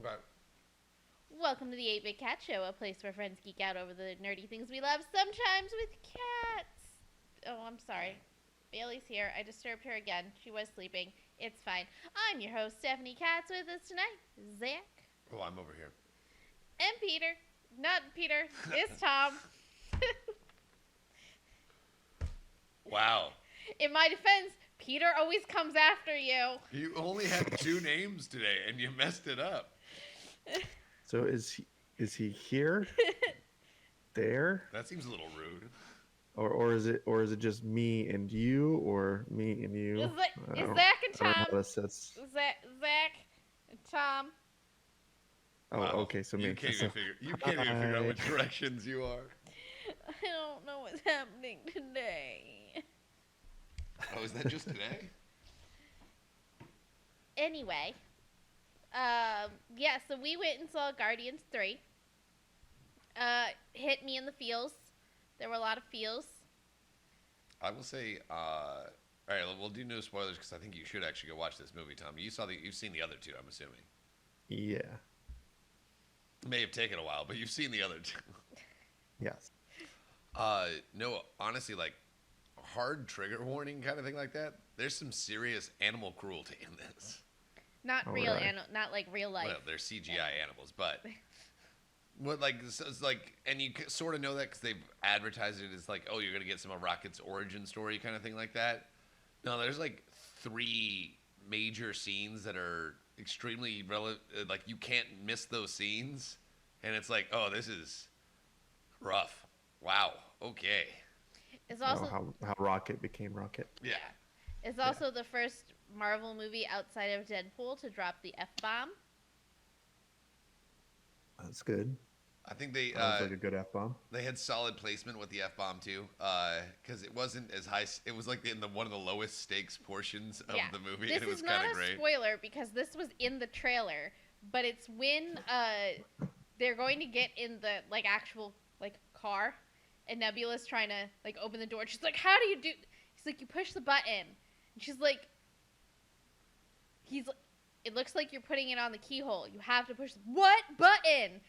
Okay. Welcome to the 8-Bit Cat Show, a place where friends geek out over the nerdy things we love, sometimes with cats. Oh, I'm sorry. Bailey's here. I disturbed her again. She was sleeping. It's fine. I'm your host, Stephanie Katz. With us tonight, Zach. Oh, I'm over here. And Peter. Not Peter. It's Tom. Wow. In my defense, Peter always comes after you. You only had 2 names today, and you messed it up. So is he here? There? That seems a little rude. Or is it just me and you, or me and you? Is I don't- Zach and I don't Tom? know, that's Zach and Tom. oh, Wow. okay. So me. You can't even figure out which directions you are. I don't know what's happening today. Oh, is that just today? Anyway, yeah, so we went and saw Guardians 3. Hit me in the feels. There were a lot of feels. I will say, all right, we'll do no spoilers because I think you should actually go watch this movie, Tom. You've seen the other 2, I'm assuming. Yeah. It may have taken a while, but you've seen the other 2. Yes. No, honestly, like hard trigger warning kind of thing like that. There's some serious animal cruelty in this. Not All real, right. not like real life. Well, they're CGI animals, but what like it's like, and you sort of know that because they've advertised it as like, oh, you're gonna get some of Rocket's origin story kind of thing like that. No, there's like 3 major scenes that are extremely relevant. Like you can't miss those scenes, and it's like, oh, this is rough. Wow. Okay. It's also how Rocket became Rocket. Yeah. it's also the first Marvel movie outside of Deadpool to drop the F-bomb. That's good. I think they That was like a good F-bomb. they had solid placement with the F-bomb too, because it wasn't as high. It was like in the one of the lowest stakes portions of Yeah. the movie, This and it was is not kind a of great. spoiler because this was in the trailer, but it's when they're going to get in the like actual like car, and Nebula's trying to like open the door. She's like, "How do you do?" He's like, "You push the button," and she's like, "It looks like you're putting it on the keyhole. You have to push what button?"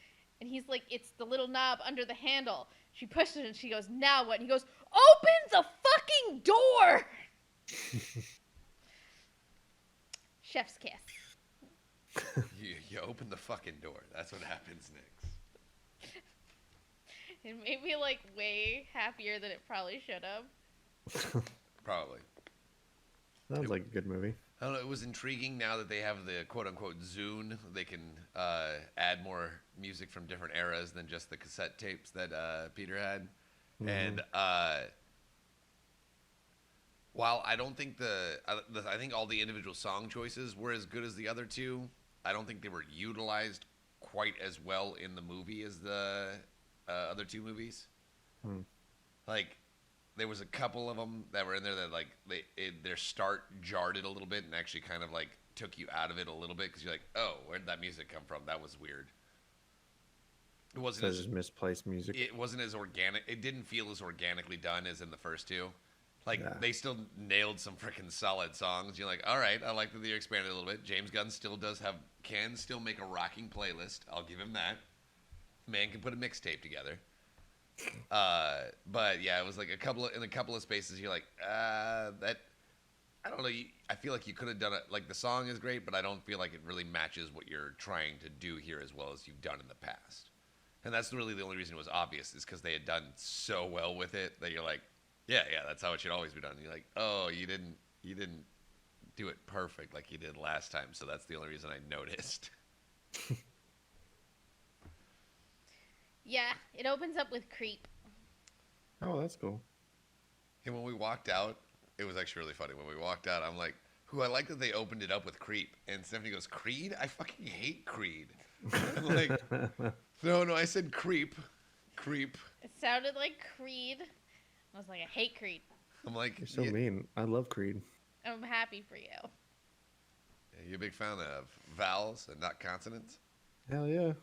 And he's like, "It's the little knob under the handle." She pushes it, and she goes, "Now what?" And he goes, "Open the fucking door!" Chef's kiss. You open the fucking door. That's what happens next. It made me like way happier than it probably should have. Probably. Sounds like a good movie. I don't know. It was intriguing now that they have the quote unquote Zune. They can add more music from different eras than just the cassette tapes that Peter had. Mhm. And while I don't think I think all the individual song choices were as good as the other 2, I don't think they were utilized quite as well in the movie as the other 2 movies. Hmm. Like, there was a couple of them that were in there that like their start jarred it a little bit and actually kind of like took you out of it a little bit because you're like, oh, where did that music come from? That was weird. It wasn't So as just misplaced music. it wasn't as organic. It didn't feel as organically done as in the first 2. Like Yeah. they still nailed some freaking solid songs. You're like, all right, I like that they expanded a little bit. James Gunn still can still make a rocking playlist. I'll give him that. Man can put a mixtape together. But yeah, it was like in a couple of spaces you're like, that I don't know. I feel like you could have done it. Like the song is great, but I don't feel like it really matches what you're trying to do here as well as you've done in the past. And that's really the only reason it was obvious is because they had done so well with it that you're like, yeah, that's how it should always be done. And you're like, oh, you didn't do it perfect like you did last time. So that's the only reason I noticed. Yeah, it opens up with Creep. Oh, that's cool. And when we walked out, it was actually really funny. When we walked out, I'm like, I like that they opened it up with Creep. And Stephanie goes, Creed? I fucking hate Creed. I'm like, no, I said Creep. Creep. It sounded like Creed. I was like, I hate Creed. I'm like, You're so mean. I love Creed. I'm happy for you. you a big fan of vowels and not consonants? Hell yeah.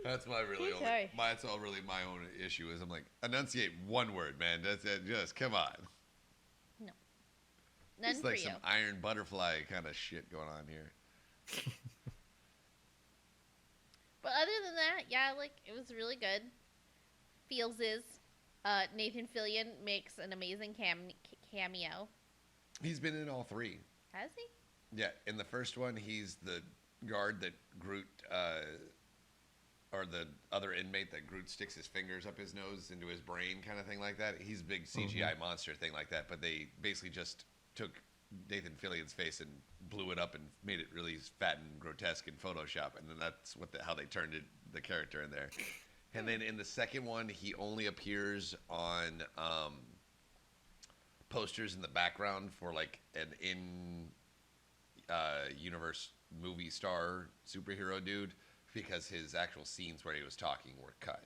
That's my really only. Sorry. That's all really my own issue is. I'm like, enunciate one word, man. That's it. Just come on. No. None It's for like you. some Iron Butterfly kind of shit going on here. But other than that, yeah, like it was really good. Feels is. Nathan Fillion makes an amazing cameo. He's been in all three. Has he? Yeah, in the first one, he's the guard that Groot, or the other inmate that Groot sticks his fingers up his nose into his brain, kind of thing like that. He's a big CGI monster thing like that, but they basically just took Nathan Fillion's face and blew it up and made it really fat and grotesque in Photoshop, and then that's how they turned the character in there. And then in the second one, he only appears on posters in the background for like an universe movie star superhero dude, because his actual scenes where he was talking were cut.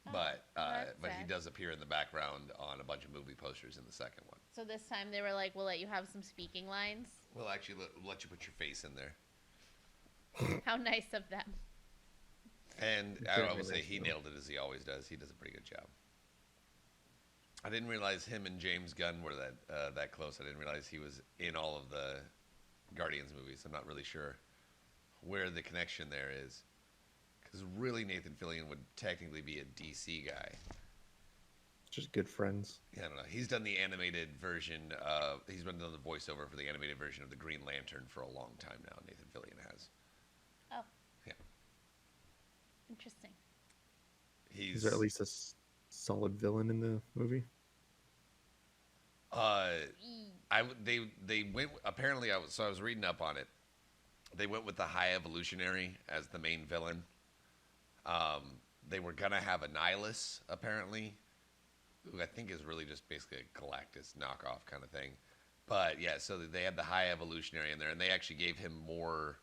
Oh, But that's he sad. does appear in the background on a bunch of movie posters in the second one. So this time they were like, "We'll let you have some speaking lines." We'll actually let you put your face in there. How nice of them. And Very I would say nice he of them. nailed it as he always does. He does a pretty good job. I didn't realize him and James Gunn were that close. I didn't realize he was in all of the Guardians movies. I'm not really sure where the connection there is. Because really, Nathan Fillion would technically be a DC guy. Just good friends. Yeah, I don't know. He's done the animated version. He's been doing the voiceover for the animated version of the Green Lantern for a long time now. Nathan Fillion has. Oh. Yeah. Interesting. He's Is there at least a solid villain in the movie? They went apparently. I was reading up on it. They went with the High Evolutionary as the main villain. They were gonna have a Nihilus apparently, who I think is really just basically a Galactus knockoff kind of thing. But yeah, so they had the High Evolutionary in there, and they actually gave him more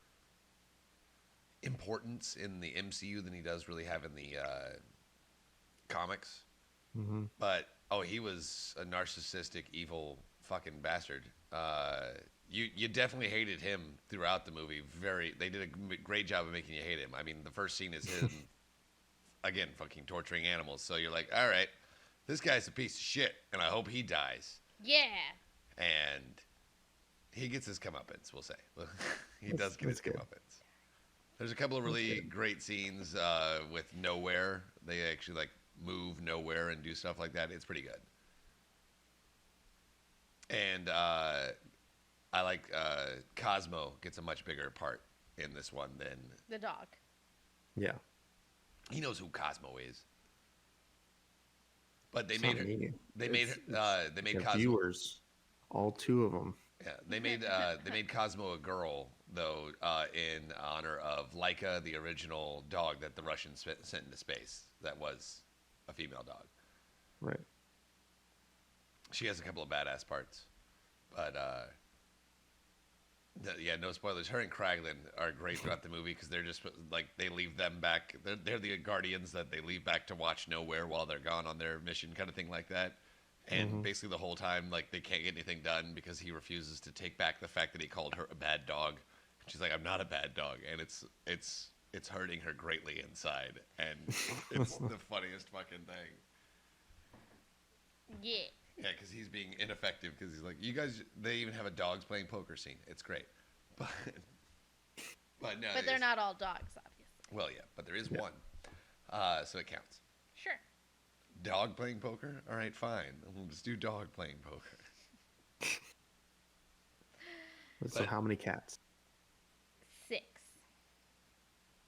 importance in the MCU than he does really have in the comics. Mm-hmm. But he was a narcissistic, evil fucking bastard. You definitely hated him throughout the movie. They did a great job of making you hate him. I mean, the first scene is him again fucking torturing animals. So you're like, all right, this guy's a piece of shit, and I hope he dies. Yeah. And he gets his comeuppance. We'll say he That's- does get his that's good. comeuppance. There's a couple of really good. great scenes with Nowhere. They actually like move Nowhere and do stuff like that. It's pretty good. And I like Cosmo gets a much bigger part in this one than The dog. Yeah. he knows who Cosmo is. But they It's made not her. me. They made It's they made the Cosmo. viewers, all two of them. Yeah, they made Cosmo a girl though in honor of Laika, the original dog that the Russians sent into space. That was a female dog. Right. She has a couple of badass parts, but yeah, no spoilers. Her and Kraglin are great throughout the movie because they're just like they leave them back. They're the guardians that they leave back to watch Nowhere while they're gone on their mission, kind of thing like that. And basically the whole time, like they can't get anything done because he refuses to take back the fact that he called her a bad dog. She's like, "I'm not a bad dog," and it's hurting her greatly inside, and it's the funniest fucking thing. Yeah. Yeah, because he's being ineffective because he's like, you guys, they even have a dogs playing poker scene. It's great. But no. But they're not all dogs, obviously. Well, yeah, but there is Yeah. one. So it counts. Sure. Dog playing poker? All right, fine. We'll just do dog playing poker. So But- how many cats? 6.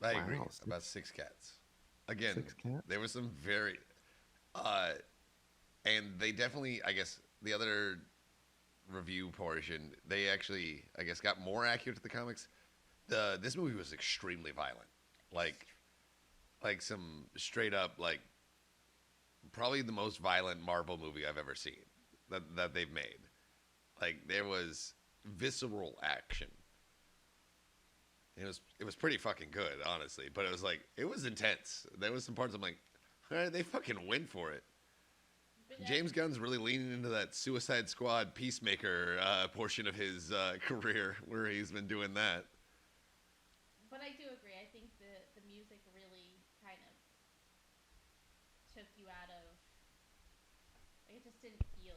I Wow, agree. six- About 6 cats. Again, 6 cats? there was some very... and they definitely, I guess, the other review portion, they actually, I guess, got more accurate to the comics. This movie was extremely violent. Like some straight up, like, probably the most violent Marvel movie I've ever seen that they've made. Like, there was visceral action. It was pretty fucking good, honestly. But it was intense. There was some parts I'm like, all right, they fucking went for it. James Gunn's really leaning into that Suicide Squad Peacemaker portion of his career, where he's been doing that. But I do agree. I think the music really kind of took you out of. Like, it just didn't feel.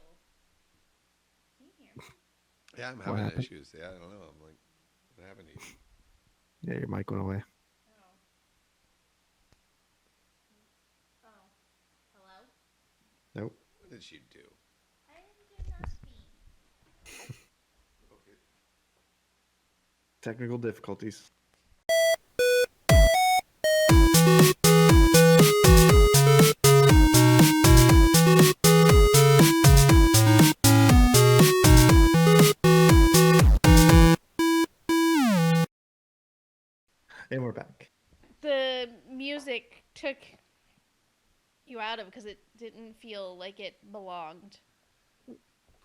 Can you hear me? Yeah, I'm What having happened? issues. Yeah, I don't know. I'm like, what happened to you? Yeah, your mic went away. Oh. Oh. Hello? Nope. What did she do? I didn't do nothing. Okay. Technical difficulties. And we're back. The music took you out of because it didn't feel like it belonged.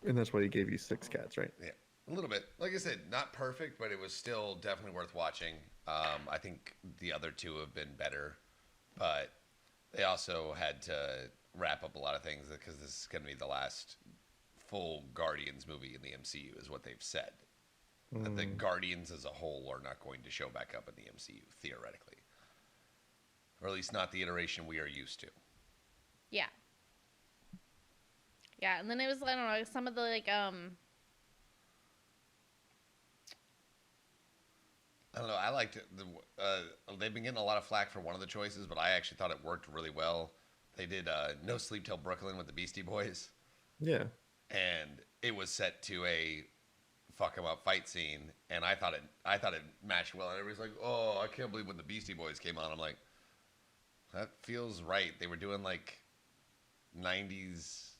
And that's why he gave you 6 cats, right? Yeah, a little bit. Like I said, not perfect, but it was still definitely worth watching. I think the other two have been better, but they also had to wrap up a lot of things because this is going to be the last full Guardians movie in the MCU, is what they've said. That the Guardians as a whole are not going to show back up in the MCU, theoretically. Or at least not the iteration we are used to. Yeah. Yeah, and then it was, I don't know, some of the, like, I don't know. I liked it. They've been getting a lot of flack for one of the choices, but I actually thought it worked really well. They did No Sleep Till Brooklyn with the Beastie Boys, Yeah. and it was set to a fuck 'em up fight scene, and I thought it matched well. And everybody's like, "Oh, I can't believe when the Beastie Boys came on." I'm like, that feels right. They were doing like 90s,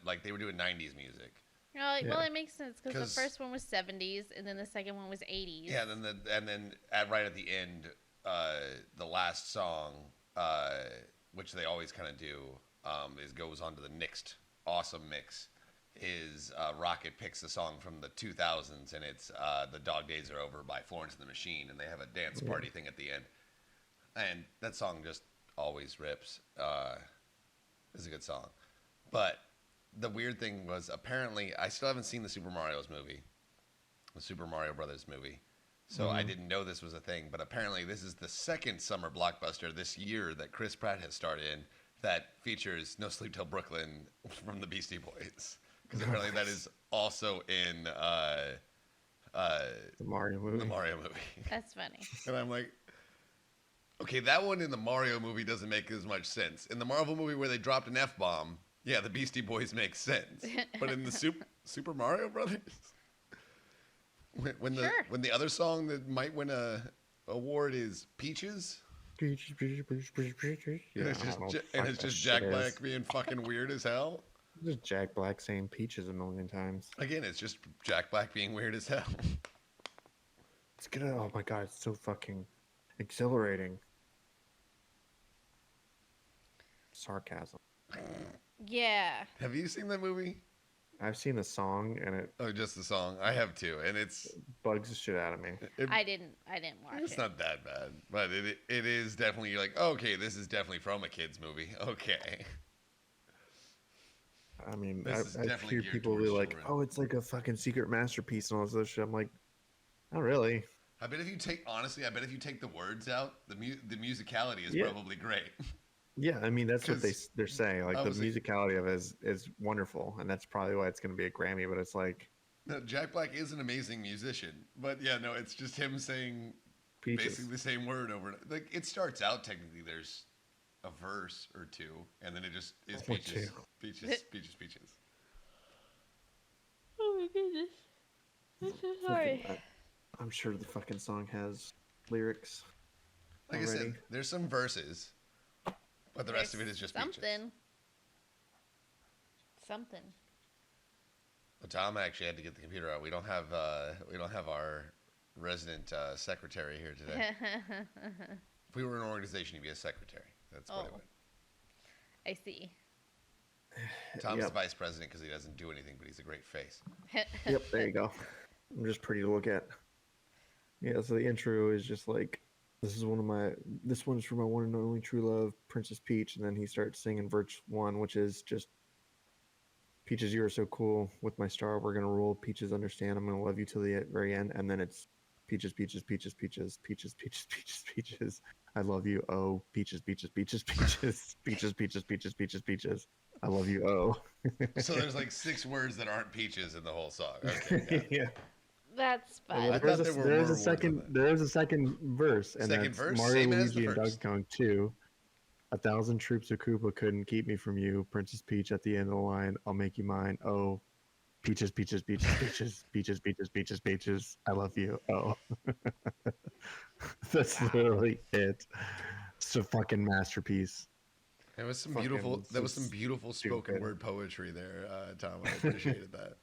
like they were doing 90s music. you know, like, well, Yeah. it makes sense because the 'Cause- first one was 70s and then the second one was 80s. Yeah, and then right at the end, the last song, which they always kind of do, is goes on to the next awesome mix. Is Rocket picks a song from the 2000s, and it's "The Dog Days Are Over" by Florence and the Machine, and they have a dance party thing at the end, and that song just always rips. It's a good song, but the weird thing was apparently I still haven't seen the Super Mario Brothers movie. So I didn't know this was a thing, but apparently this is the second summer blockbuster this year that Chris Pratt has starred in that features No Sleep Till Brooklyn from the Beastie Boys. Because apparently that is also in The Mario movie. the Mario movie. That's funny. And I'm like, okay, that one in the Mario movie doesn't make as much sense. In the Marvel movie where they dropped an F-bomb, yeah, the Beastie Boys make sense. But in the Super Mario Brothers, when Sure. the other song that might win a award is Peaches, Peaches, peaches, peaches, peaches, peaches. and Yeah, it's I just don't know what the and fuck it's that just shit Jack is. Black being fucking weird as hell. Just Jack Black saying peaches a million times. Again, it's just Jack Black being weird as hell. It's gonna. Oh my god, it's so fucking exhilarating. Sarcasm. Yeah. Have you seen that movie? I've seen the song and it Oh, just the song. I have too, and it's bugs the shit out of me. I didn't watch it's it. not that bad, but it is definitely, you're like, okay, this is definitely from a kids movie. Okay. I mean, This is I definitely hear geared people be towards like, children. "Oh, it's like a fucking secret masterpiece" and all this other shit. I'm like, not really. I bet if you take the words out, the musicality is Yeah. probably great. Yeah, I mean that's what 'Cause they're saying. Like I the was like- musicality of it is wonderful, and that's probably why it's going to be a Grammy. But it's like No, Jack Black is an amazing musician, but yeah, no, it's just him saying peaches. basically the same word over and like it starts out technically there's a verse or two, and then it just is Or peaches, two. peaches, peaches, peaches. Oh my goodness. I'm so sorry. I'm sure the fucking song has lyrics. Like I already. said, there's some verses, but the rest of it is just peaches. something. Something. But Tom actually had to get the computer out. We don't have our resident secretary here today. If we were an organization, he'd be a secretary. That's what it Oh. would. I see. Tom's the Yep. vice president because he doesn't do anything, but he's a great face. Yep, there you go. I'm just pretty to look at. Yeah, so the intro is just like, this one's for my one and only true love, Princess Peach, and then he starts singing verse 1, which is just, Peaches, you are so cool. With my star, we're gonna roll. Peaches, understand, I'm gonna love you till the very end. And then it's Peaches, peaches, peaches, peaches, peaches, peaches, peaches, peaches. I love you. Oh, peaches, peaches, peaches, peaches, peaches, peaches, peaches, peaches, peaches. I love you. Oh. So there's like 6 words that aren't peaches in the whole song. Okay, got it. Yeah. That's I fun. thought there were more words on that. There is a second verse, and Second that's verse, Mario, same as the Luigi, and Donkey first. Kong 2. 1,000 troops of Koopa couldn't keep me from you. Princess Peach at the end of the line. I'll make you mine. Oh, peaches, peaches, peaches, peaches, peaches, peaches, peaches, peaches. I love you. Oh, that's literally it. It's a fucking masterpiece. There was some Fucking beautiful. There was some so beautiful spoken stupid. word poetry there, Tom. I appreciated that.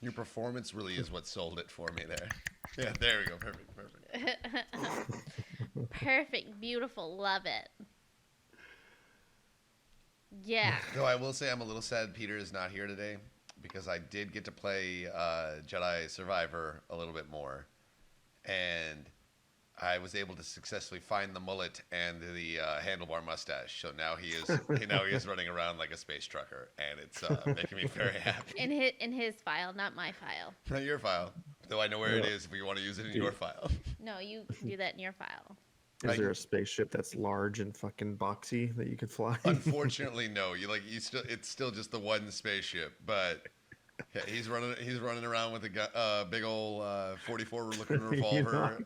Your performance really is what sold it for me there. Yeah, there we go. Perfect, perfect. Perfect, beautiful, love it. Yeah. Though I will say I'm a little sad Peter is not here today because I did get to play Jedi Survivor a little bit more, and I was able to successfully find the mullet and the handlebar mustache. So now he is running around like a space trucker, and it's making me very happy. In his file, not my file. Not your file, though I know where it Yeah. is if you want to use it in your file. No, you can do that in your file. Is there a spaceship that's large and fucking boxy that you could fly? Unfortunately, no. It's still just the one spaceship, but yeah, he's running around with a big old 44 looking You revolver. know,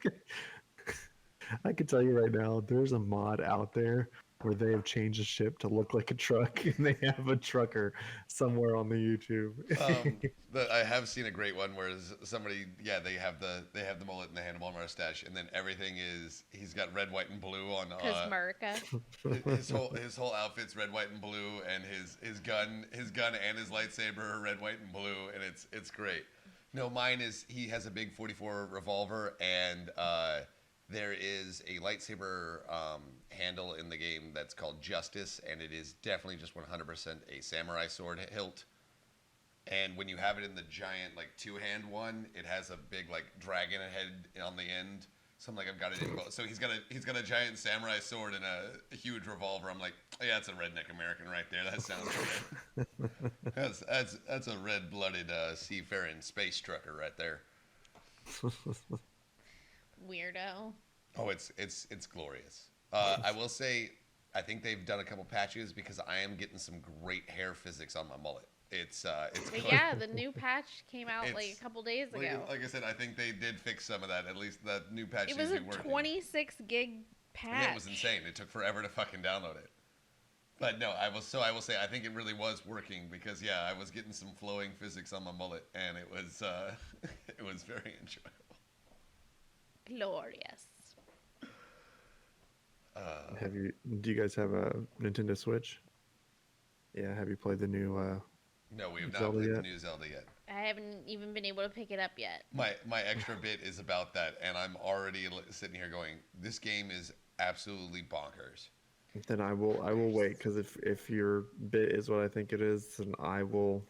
I can tell you right now, there's a mod out there where they have changed the ship to look like a truck, and they have a trucker somewhere on the YouTube. I have seen a great one where somebody, they have the mullet and the handlebar mustache, and then everything is he's got red, white, and blue on. Because America. His whole outfit's red, white, and blue, and his gun and his lightsaber are red, white, and blue, and it's great. No, mine is he has a big 44 revolver, and there is a lightsaber handle in the game that's called Justice, and it is definitely just 100% a samurai sword hilt. And when you have it in the giant, like, 2-hand one, it has a big, like, dragon head on the end. So I'm like, I've got it in both. So he's got a giant samurai sword and a huge revolver. I'm like, yeah, that's a redneck American right there. That sounds good. That's a red-blooded seafaring space trucker right there. Weirdo. Oh, it's glorious. I will say, I think they've done a couple patches because I am getting some great hair physics on my mullet. It's But yeah, the new patch came out like It's- a couple days ago. like I said, I think they did fix some of that. At least that new patch It was a seems to be working. 26 gig patch. Yeah, it was insane. It took forever to fucking download it. But no, I will say I think it really was working because I was getting some flowing physics on my mullet, and it was it was very enjoyable. Glorious. Do you guys have a Nintendo Switch? Yeah, have you played the new No, we have not Zelda played the yet? new Zelda yet. I haven't even been able to pick it up yet. My extra bit is about that, and I'm already sitting here going, this game is absolutely bonkers. Then I will wait, because if your bit is what I think it is, then I will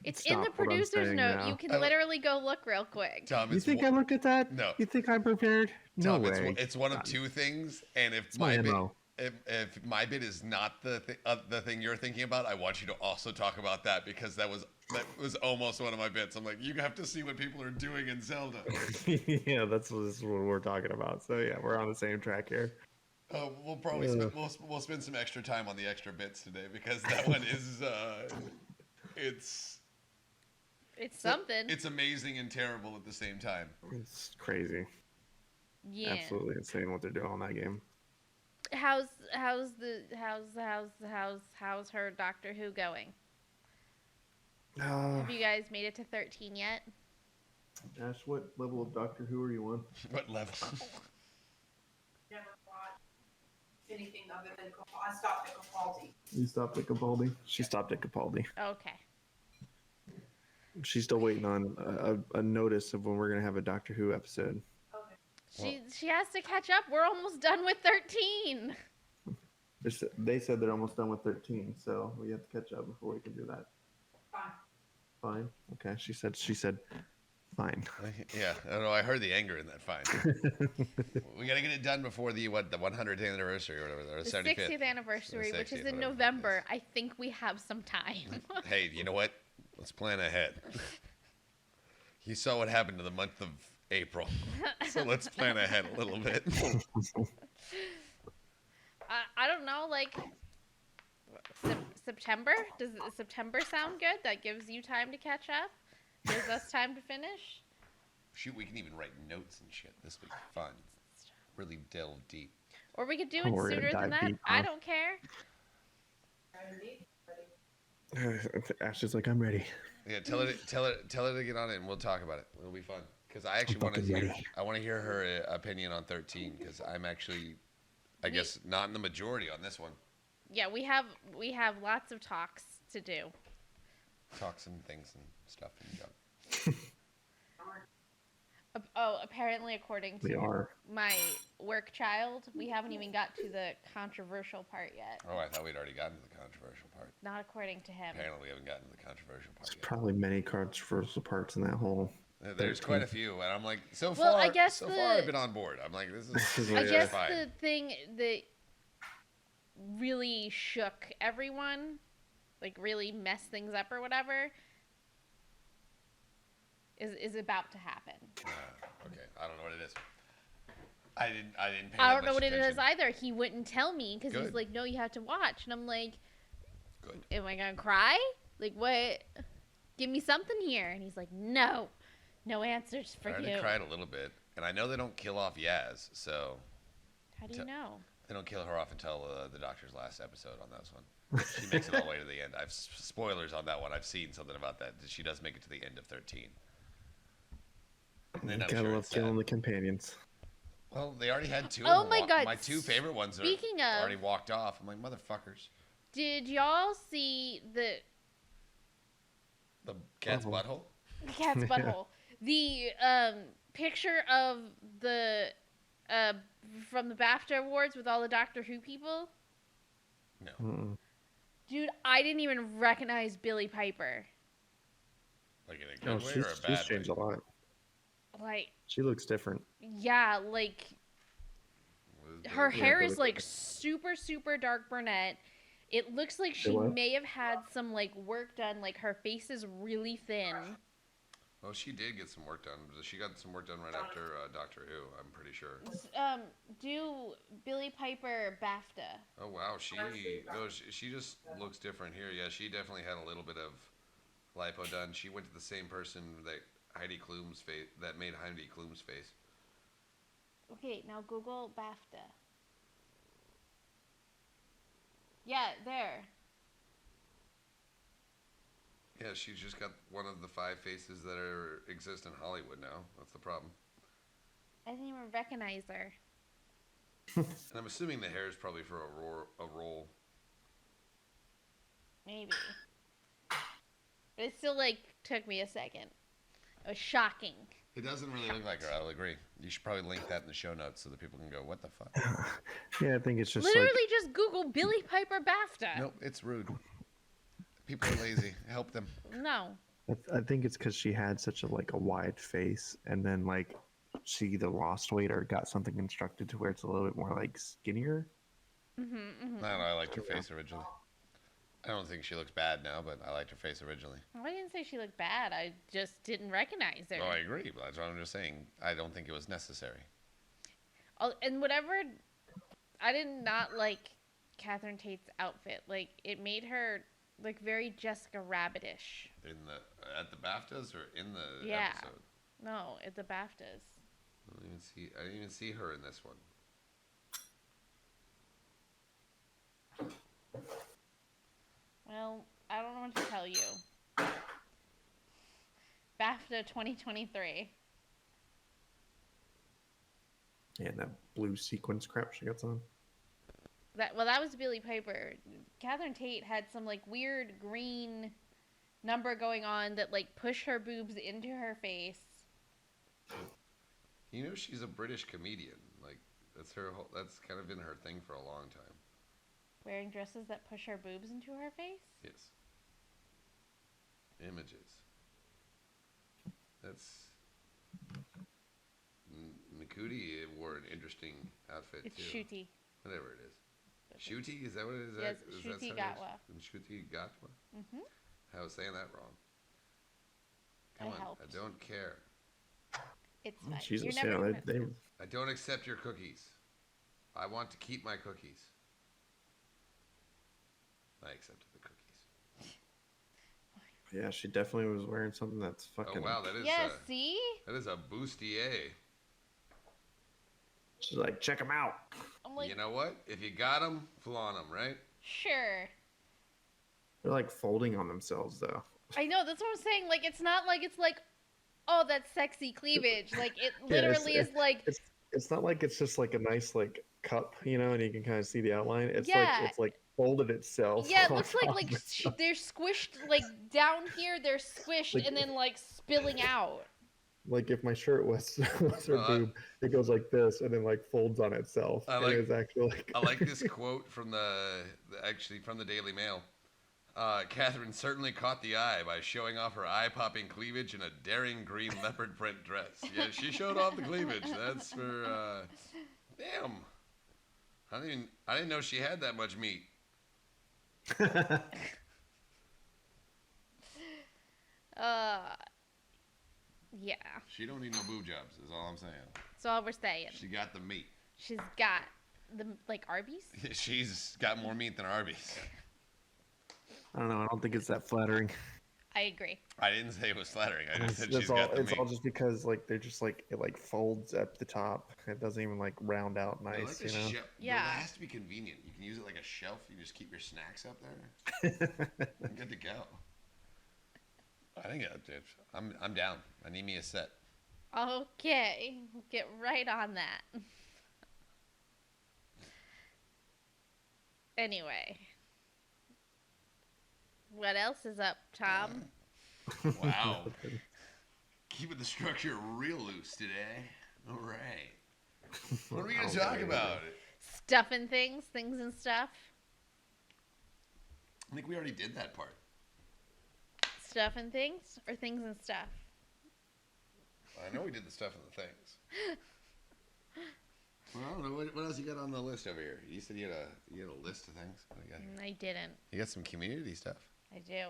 It's in the stop what I'm producer's saying note. now. You can literally go look real quick. Tom, You it's think one- I looked at that? No. You think I'm prepared? No Tom, way. it's one of two things, and if my my bit, MO. if my bit is not the thing you're thinking about, I want you to also talk about that because that was almost one of my bits. I'm like, you have to see what people are doing in Zelda. Yeah, this is what we're talking about. So yeah, we're on the same track here. We'll probably we'll spend some extra time on the extra bits today because that one is It's something. It's amazing and terrible at the same time. It's crazy. Yeah. Absolutely insane what they're doing on that game. How's her Doctor Who going? Have you guys made it to 13 yet? Ash, what level of Doctor Who are you on? What level? Never watched anything other than I stopped at Capaldi. You stopped at Capaldi? She stopped at Capaldi. Okay. She's still waiting on a notice of when we're going to have a Doctor Who episode. Okay. She has to catch up. We're almost done with 13. They said they're almost done with 13, so we have to catch up before we can do that. Fine. Fine. Okay. She said, fine. Yeah, I don't know. I heard the anger in that. Fine. We gotta get it done before the 100th anniversary or whatever, or The 75th. 60th anniversary, which 60th, is in whatever it November. is. I think we have some time. Hey, you know what? Let's plan ahead. You saw what happened to the month of April, so let's plan ahead a little bit. I don't know, like, September? Does September sound good? That gives you time to catch up? Gives us time to finish? Shoot, we can even write notes and shit. This would be fun. Really delve deep. Or we could do Oh, it we're gonna sooner than dive that. deep, I huh? don't care. Ashley's like, I'm ready. Yeah, tell her to get on it, and we'll talk about it. It'll be fun. Because I actually want to fucking hear. ready. I want to hear her opinion on 13. Because I'm actually, I guess, not in the majority on this one. Yeah, we have lots of talks to do. Talks and things and stuff and junk. Apparently, according We to are. my work child, we haven't even got to the controversial part yet. Oh, I thought we'd already gotten to the controversial part. Not according to him. Apparently, we haven't gotten to the controversial part There's yet. probably many controversial parts in that whole. There's 13. quite a few, and I'm like, so Well, far, I guess so the- far, I've been on board. I'm like, this is I Yeah. guess fine. the thing that really shook everyone, like really messed things up or whatever, is about to happen. Okay, I don't know what it is. I didn't pay I that don't know much what it is attention. either. He wouldn't tell me because he's Good. like, "No, you have to watch," and I'm like, Good. "Am I gonna cry? Like what? Give me something here." And he's like, "No, no answers for I already you." cried a little bit, and I know they don't kill off Yaz, so How do you know? they don't kill her off until the Doctor's last episode on this one. She makes it all the way to the end. I've spoilers on that one. I've seen something about that. She does make it to the end of 13. And then I'm Gotta sure love it's killing sad. the companions. Well, they already had two. Oh of them my God, My two favorite ones are speaking of- already walked off. I'm like, motherfuckers. Did y'all see the Cat's Uh-huh. butthole. cat's butthole? The picture of the from the BAFTA awards with all the Doctor Who people. No. Mm-mm. Dude, I didn't even recognize Billy Piper. Like in a Oh, good way she's, or a she's bad changed way? a lot. Like, She looks different. yeah, like Was her Billy- hair Billy is like Piper. super super dark brunette. It looks like she what? may have had some like work done. Like her face is really thin. Oh, she did get some work done. She got some work done right after Doctor Who. I'm pretty sure. Do Billy Piper BAFTA. Oh wow, she just looks different here. Yeah, she definitely had a little bit of lipo done. She went to the same person that Heidi Klum's face that made Heidi Klum's face. Okay, now Google BAFTA. Yeah, there. Yeah, she's just got one of the 5 faces that exist in Hollywood now. That's the problem. I didn't even recognize her. And I'm assuming the hair is probably for a role. Maybe. But it still like took me a second. It was shocking. It doesn't really look like her. I'll agree. You should probably link that in the show notes so that people can go, "What the fuck?" Yeah, I think it's just Literally like just Google Billy Piper BAFTA. Nope, it's rude. People are lazy. Help them. No. I think it's because she had such a wide face, and then like she either lost weight or got something constructed to where it's a little bit more like skinnier. Mm-hmm. I don't know. I liked her face originally. I don't think she looks bad now, but I liked her face originally. I didn't say she looked bad. I just didn't recognize her. Oh, I agree. But that's what I'm just saying. I don't think it was necessary. Oh, and whatever, I did not like Catherine Tate's outfit. Like it made her like very Jessica Rabbitish. At the BAFTAs or in the Yeah. episode? No, at the BAFTAs. I didn't even see her in this one. Well, I don't know what to tell you. BAFTA 2023. Yeah, that blue sequence crap she got on. That was Billy Piper. Catherine Tate had some like weird green number going on that like pushed her boobs into her face. You know, she's a British comedian. Like that's kind of been her thing for a long time. Wearing dresses that push her boobs into her face? Yes. Images. That's. Nakuti wore an interesting outfit It's too. Shooty. Whatever it is. Shuti? Is that what it is? Yes, Is Ncuti that how it is? Gatwa. Ncuti Gatwa? Mm-hmm. I was saying that wrong. Come I on, helped. I don't care. It's fine. Jesus, You're never yeah, gonna they, I don't accept your cookies. I want to keep my cookies. I accepted the cookies. Yeah, she definitely was wearing something that's fucking. Oh wow, that is Yeah, see? that is a bustier. She's like, check them out. I'm like, You know what? If you got them, flaunt them, right? sure. They're like folding on themselves though. I know, that's what I'm saying. Like, it's not like it's like, oh, that's sexy cleavage. Like, it Yeah, literally is like, It's not like it's just like a nice like cup, you know, and you can kind of see the outline. It's Yeah. like folded itself. yeah, it on looks like top like of itself. they're squished like down here. They're squished Like- and then like spilling out. Like if my shirt was was her Oh, boob, it goes like this and then like folds on itself. I and like- it's actually like I like this quote from actually from the Daily Mail. Catherine certainly caught the eye by showing off her eye-popping cleavage in a daring green leopard print dress. Yeah, she showed off the cleavage. That's for damn. I didn't know she had that much meat. Yeah. She don't need no boob jobs. Is all I'm saying. That's all we're saying. She got the meat. She's got the like Arby's. She's got more meat than Arby's. I don't know. I don't think it's that flattering. I agree. I didn't say it was flattering. I just said That's she's all. got the It's meat. all just because like they're just like it like folds at the top. It doesn't even like round out I nice, like you know. Yeah. It has to be convenient. You can use it like a shelf. You just keep your snacks up there. I'm good to go. I think I'm down. I need me a set. Okay, get right on that. Anyway, what else is up, Tom? Wow. Keeping the structure real loose today. All right. What are we going to talk about? Stuffing things and stuff. I think we already did that part. Stuffing things or things and stuff. I know we did the stuff and the things. Well, I don't know. What else you got on the list over here? You said you had a list of things. What do you got here? I didn't. You got some community stuff. I do.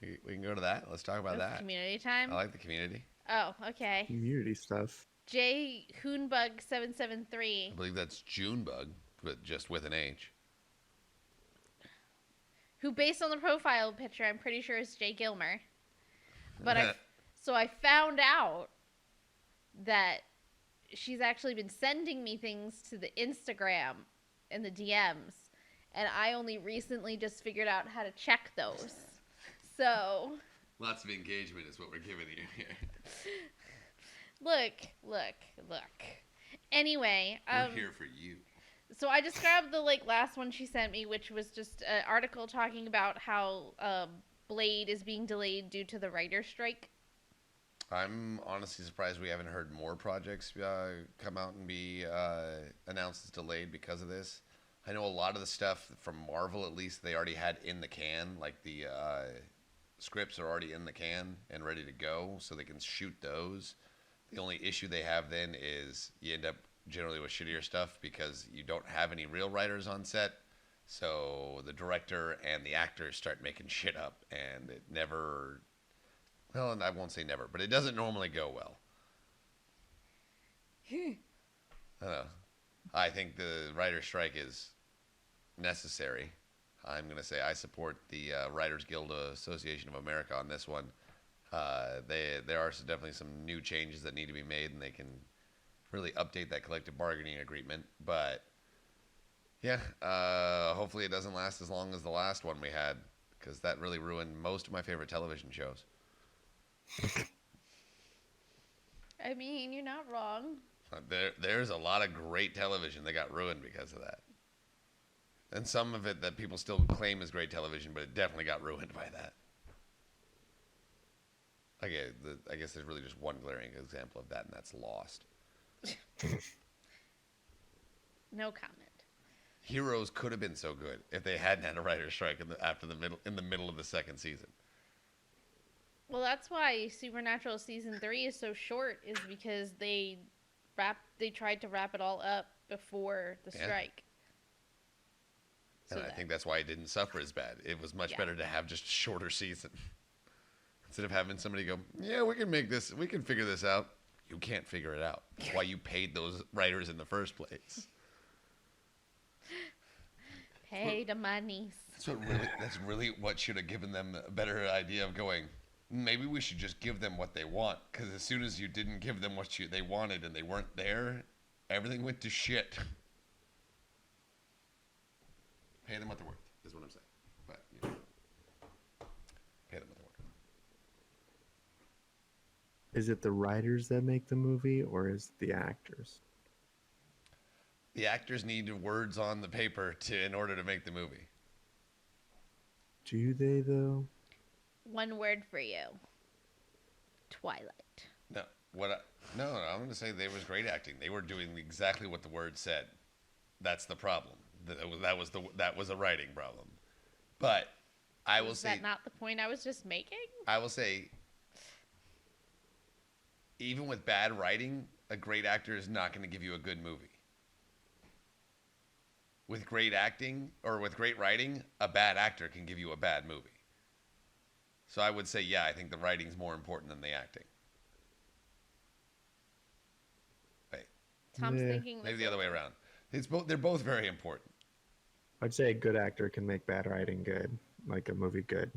We can go to that. Let's talk about It's that. community time. I like the community. Oh, okay. Community stuff. J I Hoonbug773, believe that's Junebug, but just with an H. who based on the profile picture, I'm pretty sure is Jay Gilmer. But I found out that she's actually been sending me things to the Instagram and the DMs, and I only recently just figured out how to check those. So, Lots of engagement is what we're giving you here. look. Anyway, We're here for you. so I just grabbed the last one she sent me, which was just an article talking about how Blade is being delayed due to the writer's strike. I'm honestly surprised we haven't heard more projects come out and be announced as delayed because of this. I know a lot of the stuff from Marvel, at least, they already had in the can. Like the scripts are already in the can and ready to go, so they can shoot those. The only issue they have then is you end up generally with shittier stuff because you don't have any real writers on set. So the director and the actors start making shit up, and it never. Well, I won't say never, but it doesn't normally go well. I think the writer's strike is necessary. I'm going to say I support the Writers Guild Association of America on this one. There are definitely some new changes that need to be made, and they can really update that collective bargaining agreement. But yeah, hopefully it doesn't last as long as the last one we had, because that really ruined most of my favorite television shows. I mean, you're not wrong. There's a lot of great television that got ruined because of that. And some of it that people still claim is great television, but it definitely got ruined by that. I guess there's really just one glaring example of that, and that's Lost. No comment. Heroes could have been so good if they hadn't had a writer's strike in the middle of the second season. Well, that's why Supernatural season 3 is so short, is because they tried to wrap it all up before the Yeah. strike. And I think that's why it didn't suffer as bad. It was much better to have just a shorter season. Instead of having somebody go, yeah, we can figure this out. You can't figure it out. That's why you paid those writers in the first place. Pay the monies. That's really what should have given them a better idea of going. Maybe we should just give them what they want, because as soon as you didn't give them what they wanted and they weren't there, everything went to shit. Pay them what they're worth, is what I'm saying. But, you know, pay them what they're worth. Is it the writers that make the movie, or is it the actors? The actors need words on the paper in order to make the movie. Do they though? One word for you. Twilight. No, no, I'm going to say they was great acting. They were doing exactly what the word said. That's the problem. That was a writing problem. But I will say, is that not the point I was just making? I will say, even with bad writing, a great actor is not going to give you a good movie. With great acting or with great writing, a bad actor can give you a bad movie. So I would say, yeah, I think the writing's more important than the acting. Wait, Tom's Yeah. thinking maybe this the other way over. around. They're both very important. I'd say a good actor can make bad writing good, like a movie good.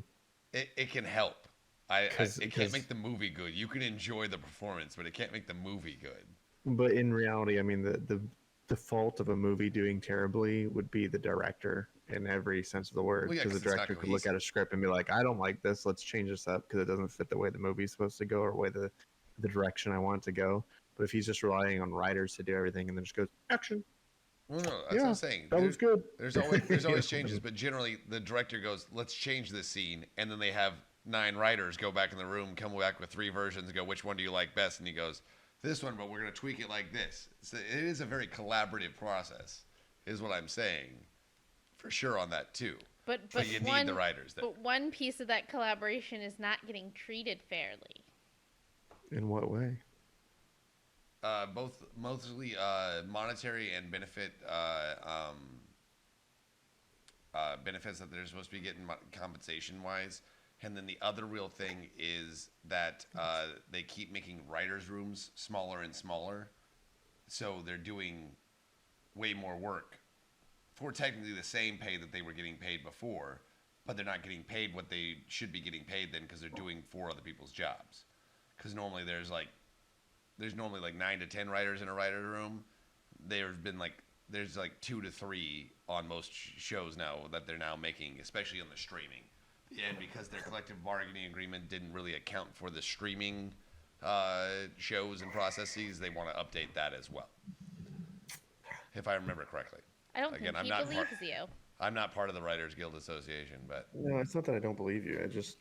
It can help. It can't 'Cause- make the movie good. You can enjoy the performance, but it can't make the movie good. But in reality, I mean, the default of a movie doing terribly would be the director in every sense of the word. Well, yeah, Because 'cause the it's not director could look at a script and be like, I don't like this. Let's change this up because it doesn't fit the way the movie's supposed to go or way the direction I want it to go. But if he's just relying on writers to do everything and then just goes, action, Well, no, that's what Yeah, I'm saying. that was good. There's always changes, but generally the director goes, let's change this scene, and then they have 9 writers go back in the room, come back with 3 versions, and go, which one do you like best? And he goes, this one, but we're going to tweak it like this. So it is a very collaborative process, is what I'm saying, for sure on that too. But you one, need the writers there. But one piece of that collaboration is not getting treated fairly. In what way? Both mostly monetary and benefits that they're supposed to be getting compensation wise, and then the other real thing is that they keep making writers' rooms smaller and smaller, so they're doing way more work for technically the same pay that they were getting paid before, but they're not getting paid what they should be getting paid then because they're doing 4 other people's jobs. Because normally there's normally 9 to 10 writers in a writer's room. There's 2 to 3 on most shows now that they're now making, especially on the streaming. And because their collective bargaining agreement didn't really account for the streaming shows and processes, they want to update that as well. If I remember correctly. I don't Again, think I'm he not believes you. I'm not part of the Writers Guild Association, but No, it's not that I don't believe you. I just,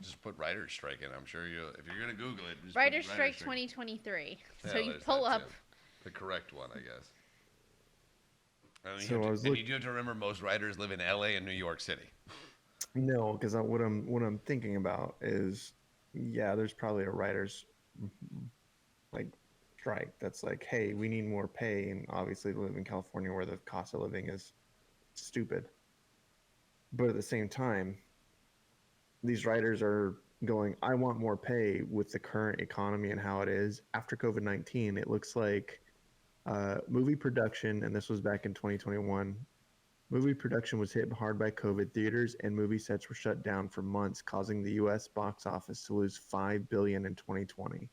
just put writer's strike in. I'm sure if you're going to Google it, just put Writer's Strike 2023. Yeah, So you there's pull that up. too. The correct one, I guess. And So I was you do have to remember most writers live in LA and New York City. no, because what I'm thinking about is, yeah, there's probably a writer's strike that's like, hey, we need more pay, and obviously they live in California where the cost of living is stupid. But at the same time, these writers are going, I want more pay with the current economy and how it is. After COVID-19, it looks like movie production, and this was back in 2021, movie production was hit hard by COVID. Theaters and movie sets were shut down for months, causing the U.S. box office to lose $5 billion in 2020.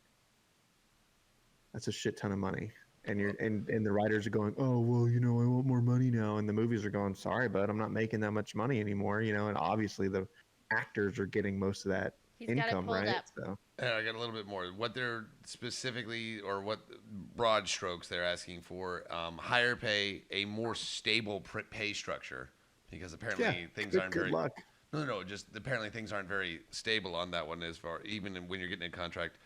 That's a shit ton of money. And the writers are going, oh, well, I want more money now. And the movies are going, sorry, bud, I'm not making that much money anymore. And obviously the actors are getting most of that He's got it income, pulled right? up. So I got a little bit more. What they're specifically, or what broad strokes they're asking for, higher pay, a more stable pay structure, because apparently things aren't good very. luck. No, just apparently things aren't very stable on that one as far, even when you're getting a contract.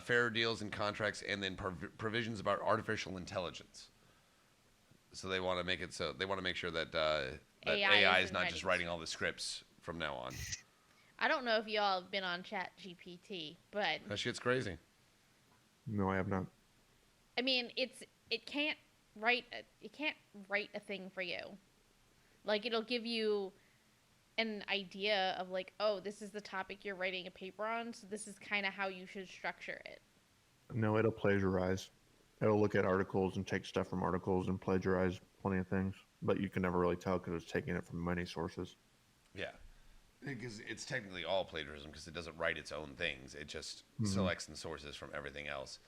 Fair deals and contracts, and then provisions about artificial intelligence. So they want to make it so they want to make sure that, that AI is isn't not ready. just writing all the scripts from now on. I don't know if y'all have been on Chat GPT, but That shit's crazy. No, I have not. I mean, it can't write a thing for you. Like, it'll give you an idea of like, oh, this is the topic you're writing a paper on, so this is kind of how you should structure it. No, it'll plagiarize. It'll look at articles and take stuff from articles and plagiarize plenty of things, but you can never really tell because it's taking it from many sources. Yeah. Because it's technically all plagiarism because it doesn't write its own things. It just Mhm. selects and sources from everything else.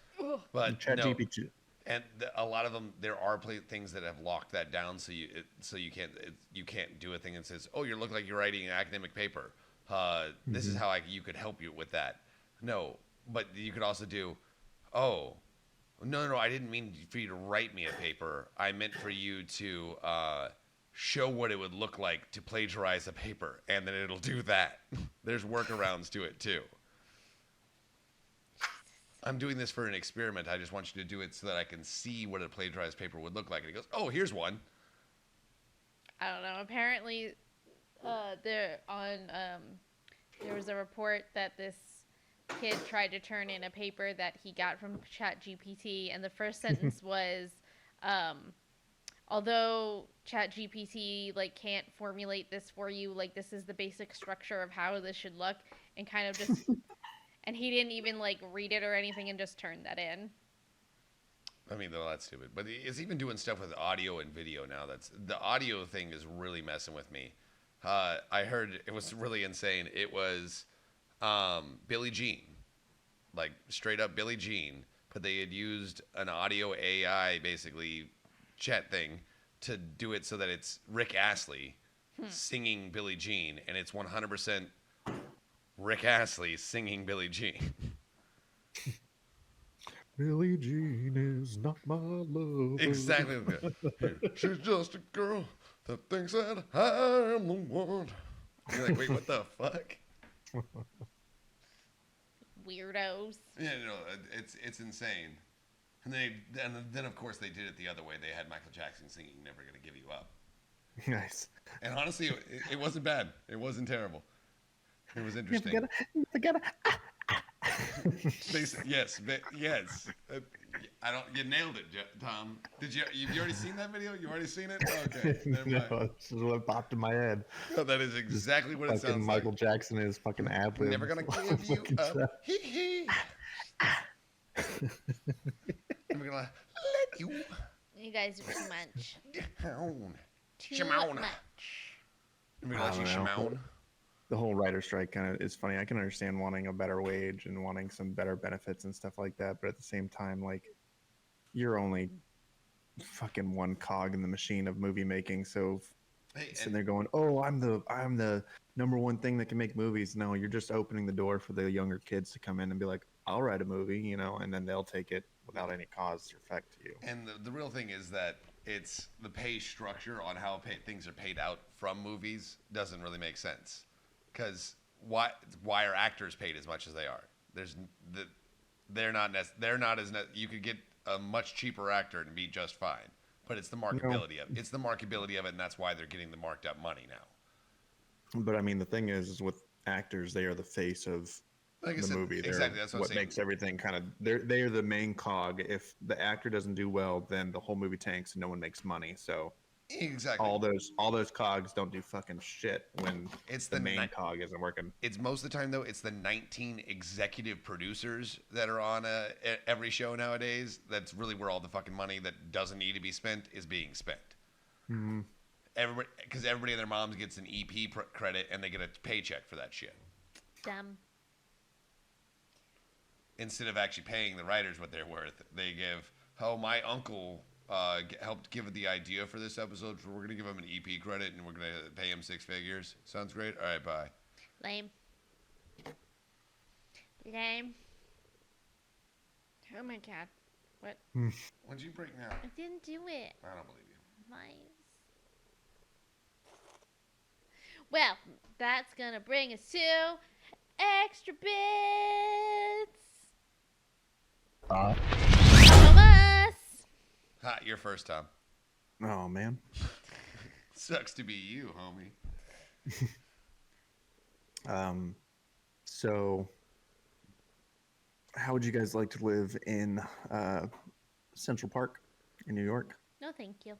But no, ChatGPT. and a lot of them, there are things that have locked that down, so you can't do a thing that says, "Oh, you look like you're writing an academic paper. This is how you could help you with that." No, but you could also do, "Oh, no, I didn't mean for you to write me a paper. I meant for you to show what it would look like to plagiarize a paper, and then it'll do that." There's workarounds to it too. I'm doing this for an experiment. I just want you to do it so that I can see what a plagiarized paper would look like. And he goes, "Oh, here's one." I don't know. Apparently, there was a report that this kid tried to turn in a paper that he got from ChatGPT, and the first sentence was, although ChatGPT can't formulate this for you, this is the basic structure of how this should look, and kind of just, and he didn't even read it or anything, and just turned that in. I mean, though, that's stupid. But it's even doing stuff with audio and video now. The audio thing is really messing with me. I heard it was really insane. It was Billie Jean, straight up Billie Jean, but they had used an audio AI basically chat thing to do it so that it's Rick Astley singing Billie Jean, and it's 100% Rick Astley singing Billie Jean. Billie Jean is not my love. Exactly. She's just a girl that thinks that I am the one. You're like, wait, what the fuck? Weirdos. Yeah, no, it's insane. And then of course they did it the other way. They had Michael Jackson singing "Never Gonna Give You Up." Nice. And honestly, it wasn't bad. It wasn't terrible. It was interesting. You forgot. Yes. I don't. You nailed it, Tom. Did you? You've already seen that video? You already seen it? Okay. Never mind. No, this is what popped in my head. No, that is exactly what it sounds Michael like. Jackson is fucking ad-lib. Never gonna give you up. Hee hee. I'm gonna let you You guys are too much. down. Too Shimon. much. I'm gonna let you I don't know. shimon. The whole writer strike kind of is funny. I can understand wanting a better wage and wanting some better benefits and stuff like that, but at the same time, you're only fucking one cog in the machine of movie making. So Hey, sitting there going, "Oh, I'm the number one thing that can make movies." No, you're just opening the door for the younger kids to come in and be like, "I'll write a movie," and then they'll take it without any cause or effect to you. and the real thing is that it's the pay structure on how things are paid out from movies doesn't really make sense. Because why are actors paid as much as they are? They're not as you could get a much cheaper actor and be just fine. But it's the marketability of it. It's the marketability of it, and that's why they're getting the marked up money now. But I mean, the thing is with actors, they are the face of Like I the said, movie. They're exactly. That's what I'm saying. makes everything kind of. They are the main cog. If the actor doesn't do well, then the whole movie tanks and no one makes money. So Exactly. all those cogs don't do fucking shit when It's the main cog isn't working. It's most of the time though. It's the 19 executive producers that are on every show nowadays. That's really where all the fucking money that doesn't need to be spent is being spent. Mm-hmm. Because everybody and their moms gets an EP credit and they get a paycheck for that shit Dumb. instead of actually paying the writers what they're worth. They give, "Oh, my uncle helped give the idea for this episode, so we're gonna give him an EP credit and we're gonna pay him 6 figures." Sounds great. All right, bye. Lame. Lame. Oh my god. What? What'd you break now? I didn't do it. I don't believe you. Nice. Well, that's gonna bring us to extra bits. From us. Ha, you're first, Tom. Oh man. Sucks to be you, homie. So how would you guys like to live in Central Park in New York? No, thank you.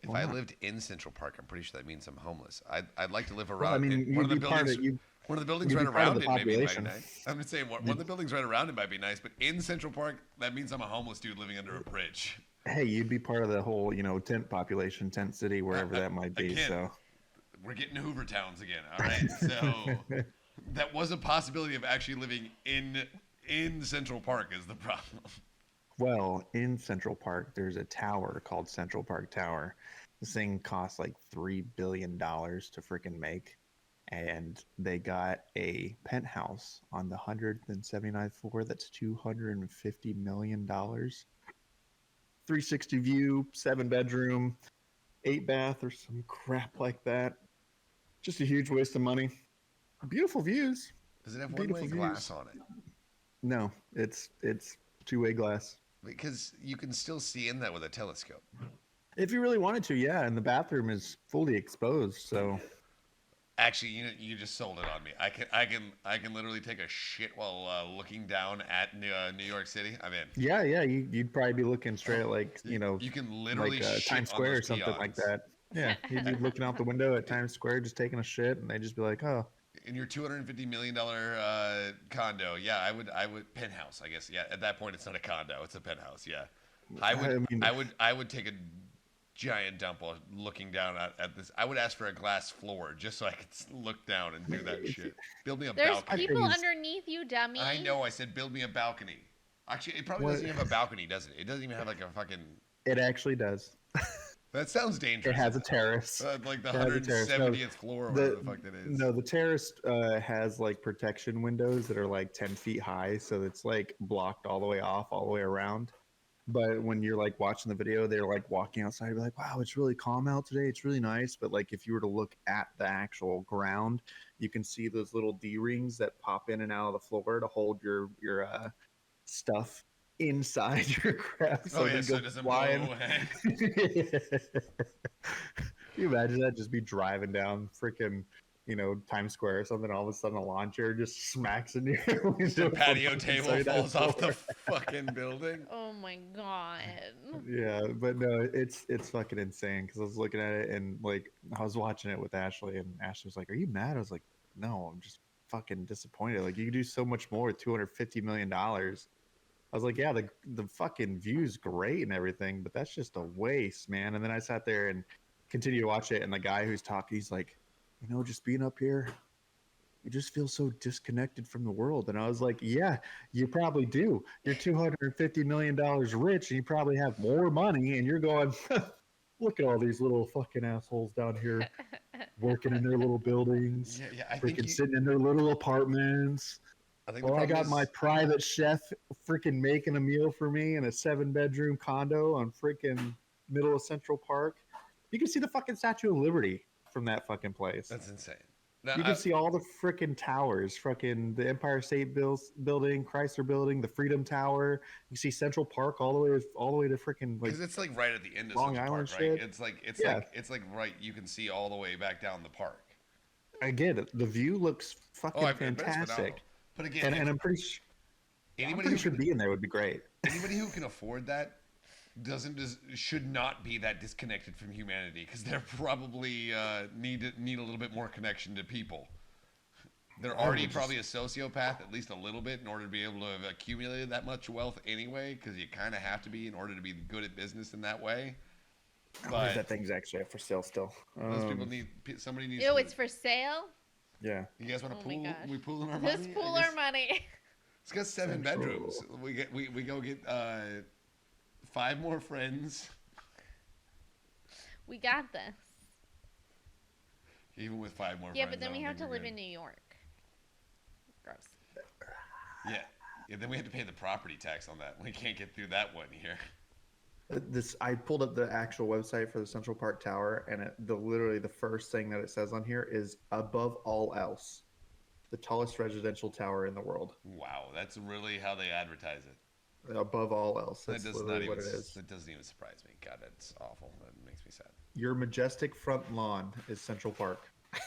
If Why I not? lived in Central Park, I'm pretty sure that means I'm homeless. I'd like to live Well, around I mean, in one of the you'd be part buildings. of, you One of the buildings You'd right be part of around the it maybe might be population. nice. I'm just saying, one of the buildings right around it might be nice, but in Central Park, that means I'm a homeless dude living under a bridge. Hey, you'd be part of the whole, tent population, tent city, wherever that might be. Again, So we're getting Hoover Towns again. All right, so that was a possibility of actually living in Central Park is the problem. well, in Central Park, there's a tower called Central Park Tower. This thing costs like $3 billion to freaking make. And they got a penthouse on the 179th floor that's $250 million. 360 view, 7-bedroom, 8-bath, or some crap like that. Just a huge waste of money. Beautiful views. Does it have Beautiful one-way glass views. on it? No, it's two-way glass. Because you can still see in that with a telescope. If you really wanted to, yeah, and the bathroom is fully exposed, so Actually, you just sold it on me. I can literally take a shit while looking down at New York City. I'm in. yeah, you'd probably be looking straight at like You can literally like shit Times on Square or those something like peons. that. Yeah, you'd be looking out the window at Times Square, just taking a shit, and they'd just be like, "Oh, In your $250 million condo, yeah, I would penthouse. I guess, yeah. At that point, it's not a condo; it's a penthouse. Yeah, I would take a giant dump while looking down at this. I would ask for a glass floor just so I could look down and do that shit. Build me a There's balcony. people Things- underneath you, dummy. I know. I said build me a balcony. Actually, it probably What- doesn't even have a balcony, does it? It doesn't even have like a fucking. it actually does. That sounds dangerous. It has a terrace." Like the It has a terrace. No, 170th floor or whatever the fuck that is. No, the terrace has like protection windows that are like 10 feet high, so it's like blocked all the way off, all the way around. But when you're like watching the video, they're like walking outside, you're like, "Wow, it's really calm out today. It's really nice." But like if you were to look at the actual ground, you can see those little D rings that pop in and out of the floor to hold your stuff inside your crap. Oh it yeah, doesn't so go it doesn't flying. blow away. Can you imagine that? Just be driving down freaking, Times Square or something. All of a sudden, a lawn chair just smacks into your window. The patio from table inside falls that off the floor. fucking building. Oh my god. Yeah, but no, it's fucking insane because I was looking at it and like I was watching it with Ashley, and Ashley was like, "Are you mad?" I was like, "No, I'm just fucking disappointed. Like you could do so much more with $250 million." I was like, "Yeah, the fucking view's great and everything, but that's just a waste, man." And then I sat there and continued to watch it, and the guy who's talking, he's like, "Just being up here, you just feel so disconnected from the world." And I was like, "Yeah, you probably do. You're $250 million rich, and you probably have more money, and you're going." Look at all these little fucking assholes down here working in their little buildings, Yeah, I think freaking you, sitting in their little apartments. I think the Well, I problem got my is- private chef freaking making a meal for me in a 7-bedroom condo on freaking middle of Central Park. You can see the fucking Statue of Liberty from that fucking place. That's insane. No, You can see all the freaking towers, freaking the Empire State Building, Chrysler Building, the Freedom Tower. You see Central Park all the way to freaking like because it's like right at the end of Long Central Island Park, right? shit. Yeah. It's like right. You can see all the way back down the park. I get it. The view looks fucking I bet it's phenomenal. fantastic, But again, and I'm pretty sure anybody who should be in there would be great. anybody who can afford that should not be that disconnected from humanity because they're probably need a little bit more connection to people. They're already probably a sociopath, at least a little bit, in order to be able to have accumulated that much wealth anyway, because you kind of have to be in order to be good at business in that way. I wonder if But that thing's actually up for sale still. those people somebody needs. Ew, to, it's for sale? Yeah. You guys want to Oh my pool? gosh. We pool in our money. Let's I pool guess- our money. It's got 7 Central. bedrooms. We go get 5 more friends. We got this. Even with 5 more Yeah, friends. but then I we don't have to think live we're in New York. Gross. good. Yeah, then we have to pay the property tax on that. We can't get through that one here. I pulled up the actual website for the Central Park Tower, and literally the first thing that it says on here is above all else, the tallest residential tower in the world. Wow, that's really how they advertise it. Above all else, That that's does not literally even. what it is. That doesn't even surprise me. God, that's awful. That makes me sad. Your majestic front lawn is Central Park. At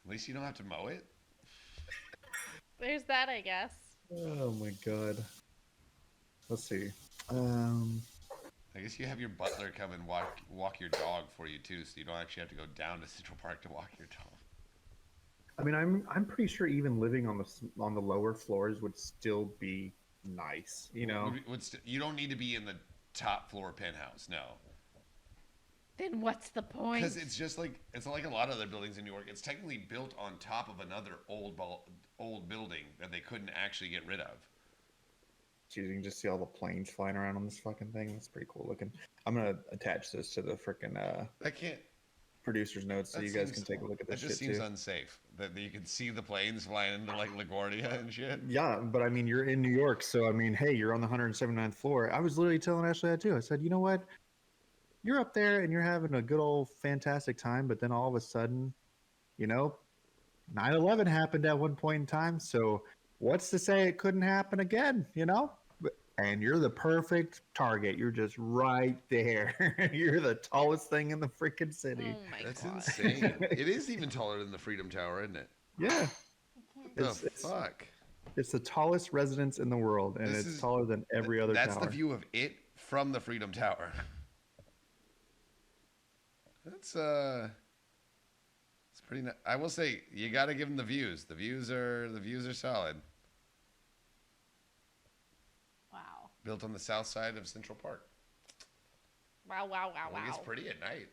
least you don't have to mow it. There's that, I guess. Oh my god. Let's see. I guess you have your butler come and walk your dog for you too, so you don't actually have to go down to Central Park to walk your dog. I mean, I'm pretty sure even living on the lower floors would still be nice. You know, You don't need to be in the top floor penthouse, no. Then what's the point? Because it's like a lot of other buildings in New York. It's technically built on top of another old building that they couldn't actually get rid of. so you can just see all the planes flying around on this fucking thing. That's pretty cool looking. I'm gonna attach this to the freaking I can't. producer's notes so That you guys seems- can take a look at That this just shit seems too. unsafe. That you can see the planes flying into like LaGuardia and shit. Yeah, but I mean, you're in New York, so I mean, hey, you're on the 179th floor. I was literally telling Ashley that too. I said, you know what? You're up there and you're having a good old fantastic time, but then all of a sudden, you know, 9/11 happened at one point in time. So what's to say it couldn't happen again? You know? And you're the perfect target. You're just right there. You're the tallest thing in the freaking city. Oh my That's god. insane. It is even taller than the Freedom Tower, isn't it? Yeah, What the It's- fuck? it's the tallest residence in the world, and This it's is- taller than every other That's tower. the view of it from the Freedom Tower. That's it's pretty. I will say you got to give them the views. The views are solid. Wow. Built on the south side of Central Park. Wow, wow, wow, I think it's wow. pretty at night.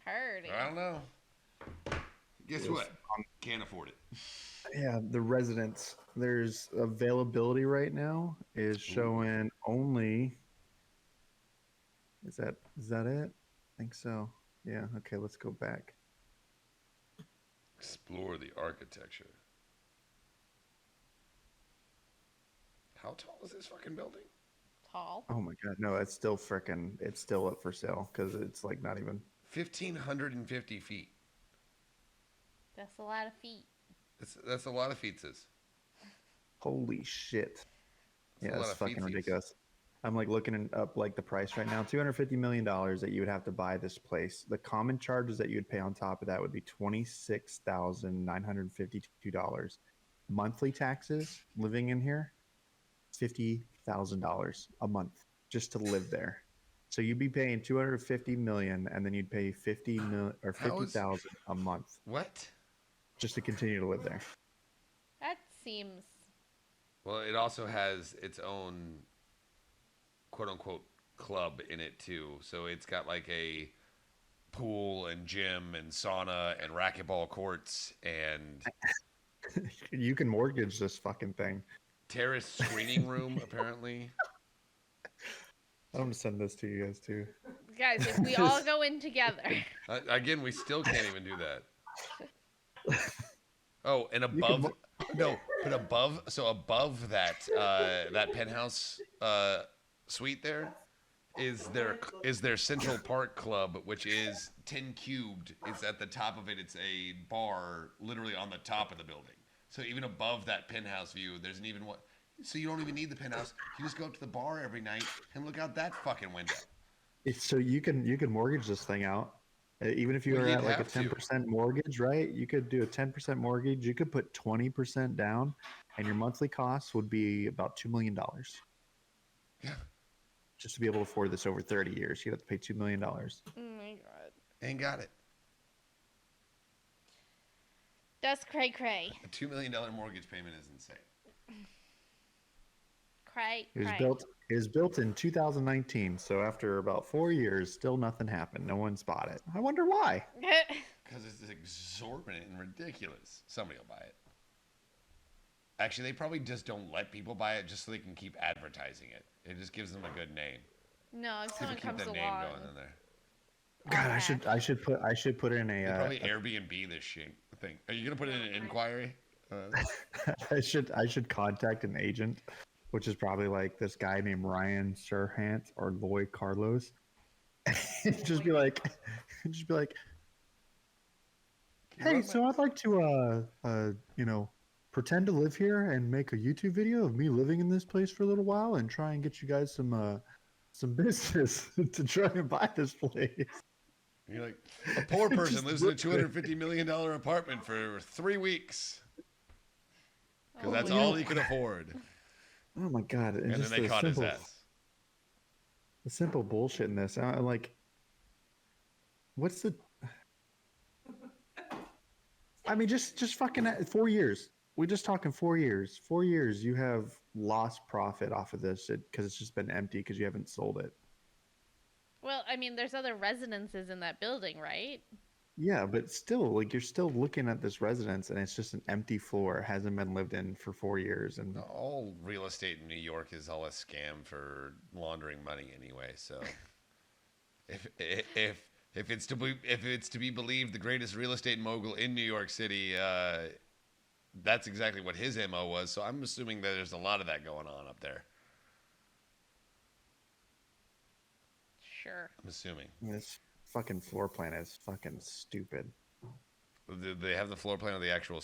Purdy. I don't know. Guess Yes. what? Can't afford it. Yeah, the residents. There's availability right now is showing only. Is that it? I think so. Yeah. Okay, let's go back. Explore the architecture. How tall is this fucking building? Tall. Oh my god, no, it's still freaking. It's still up for sale because it's like not even. 1,550 feet. That's a lot of feet. That's a lot of feet. Holy shit! That's a Yeah, lot that's of fucking feetsies. ridiculous. I'm like looking up like the price right now. $250 million that you would have to buy this place. The common charges that you would pay on top of that would be $26,952. Monthly taxes living in here, $50,000 a month just to live there. So you'd be paying $250 million, and then you'd pay $50 million or How is- $50,000 a month What? just to continue to live there. That seems. Well, it also has its own quote unquote club in it too. So it's got like a pool and gym and sauna and racquetball courts and You can mortgage this fucking thing. terrace screening room apparently. I'm gonna send this to you guys too. Guys, if we all go in together. Again, we still can't even do that. Oh, and You can above no, but above above that that penthouse suite there is their Central Park Club, which is 10 cubed. It's at the top of it. It's a bar literally on the top of the building. So even above that penthouse view, there's an even one. So you don't even need the penthouse. You just go up to the bar every night and look out that fucking window. So you can mortgage this thing out, even if you Well, were you'd at like a have to. 10% mortgage, right? You could do a 10% mortgage. You could put 20% down, and your monthly costs would be about $2 million. Yeah. Just to be able to afford this over 30 years, you have to pay $2 million. Oh my god. Ain't got it. That's cray cray. A $2 million mortgage payment is insane. Cray It was cray. built. It was built in 2019, so after about 4 years, still nothing happened. No one's bought it. I wonder why. Because it's exorbitant and ridiculous. Somebody will buy it. Actually, they probably just don't let people buy it just so they can keep advertising it. It just gives them a good name. No, if People someone keep comes that name along. going in there. God, Okay. I should put in They a. probably Airbnb this shit thing. Are you gonna put in an inquiry? I should contact an agent, which is probably like this guy named Ryan Serhant or Lloyd Carlos. just be like, hey, so I'd like to pretend to live here and make a YouTube video of me living in this place for a little while and try and get you guys some business to try and buy this place. You're like a poor person Just lives in a look good. $250 million apartment for 3 weeks because Oh, that's you all know- he could afford. Oh my god! And then just they the caught his simple, ass. the simple bullshit in this. I like, what's the I mean, just fucking 4 years. We're just talking 4 years. 4 years, you have lost profit off of this because it's just been empty because you haven't sold it. Well, I mean, there's other residences in that building, right? Yeah, but still, like you're still looking at this residence and it's just an empty floor. It hasn't been lived in for 4 years, and All real estate in New York is all a scam for laundering money anyway. So if it's to be believed, the greatest real estate mogul in New York City, that's exactly what his MO was. So I'm assuming that there's a lot of that going on up there. Sure. I'm assuming. this fucking floor plan is fucking stupid. Do they have the floor plan of the actual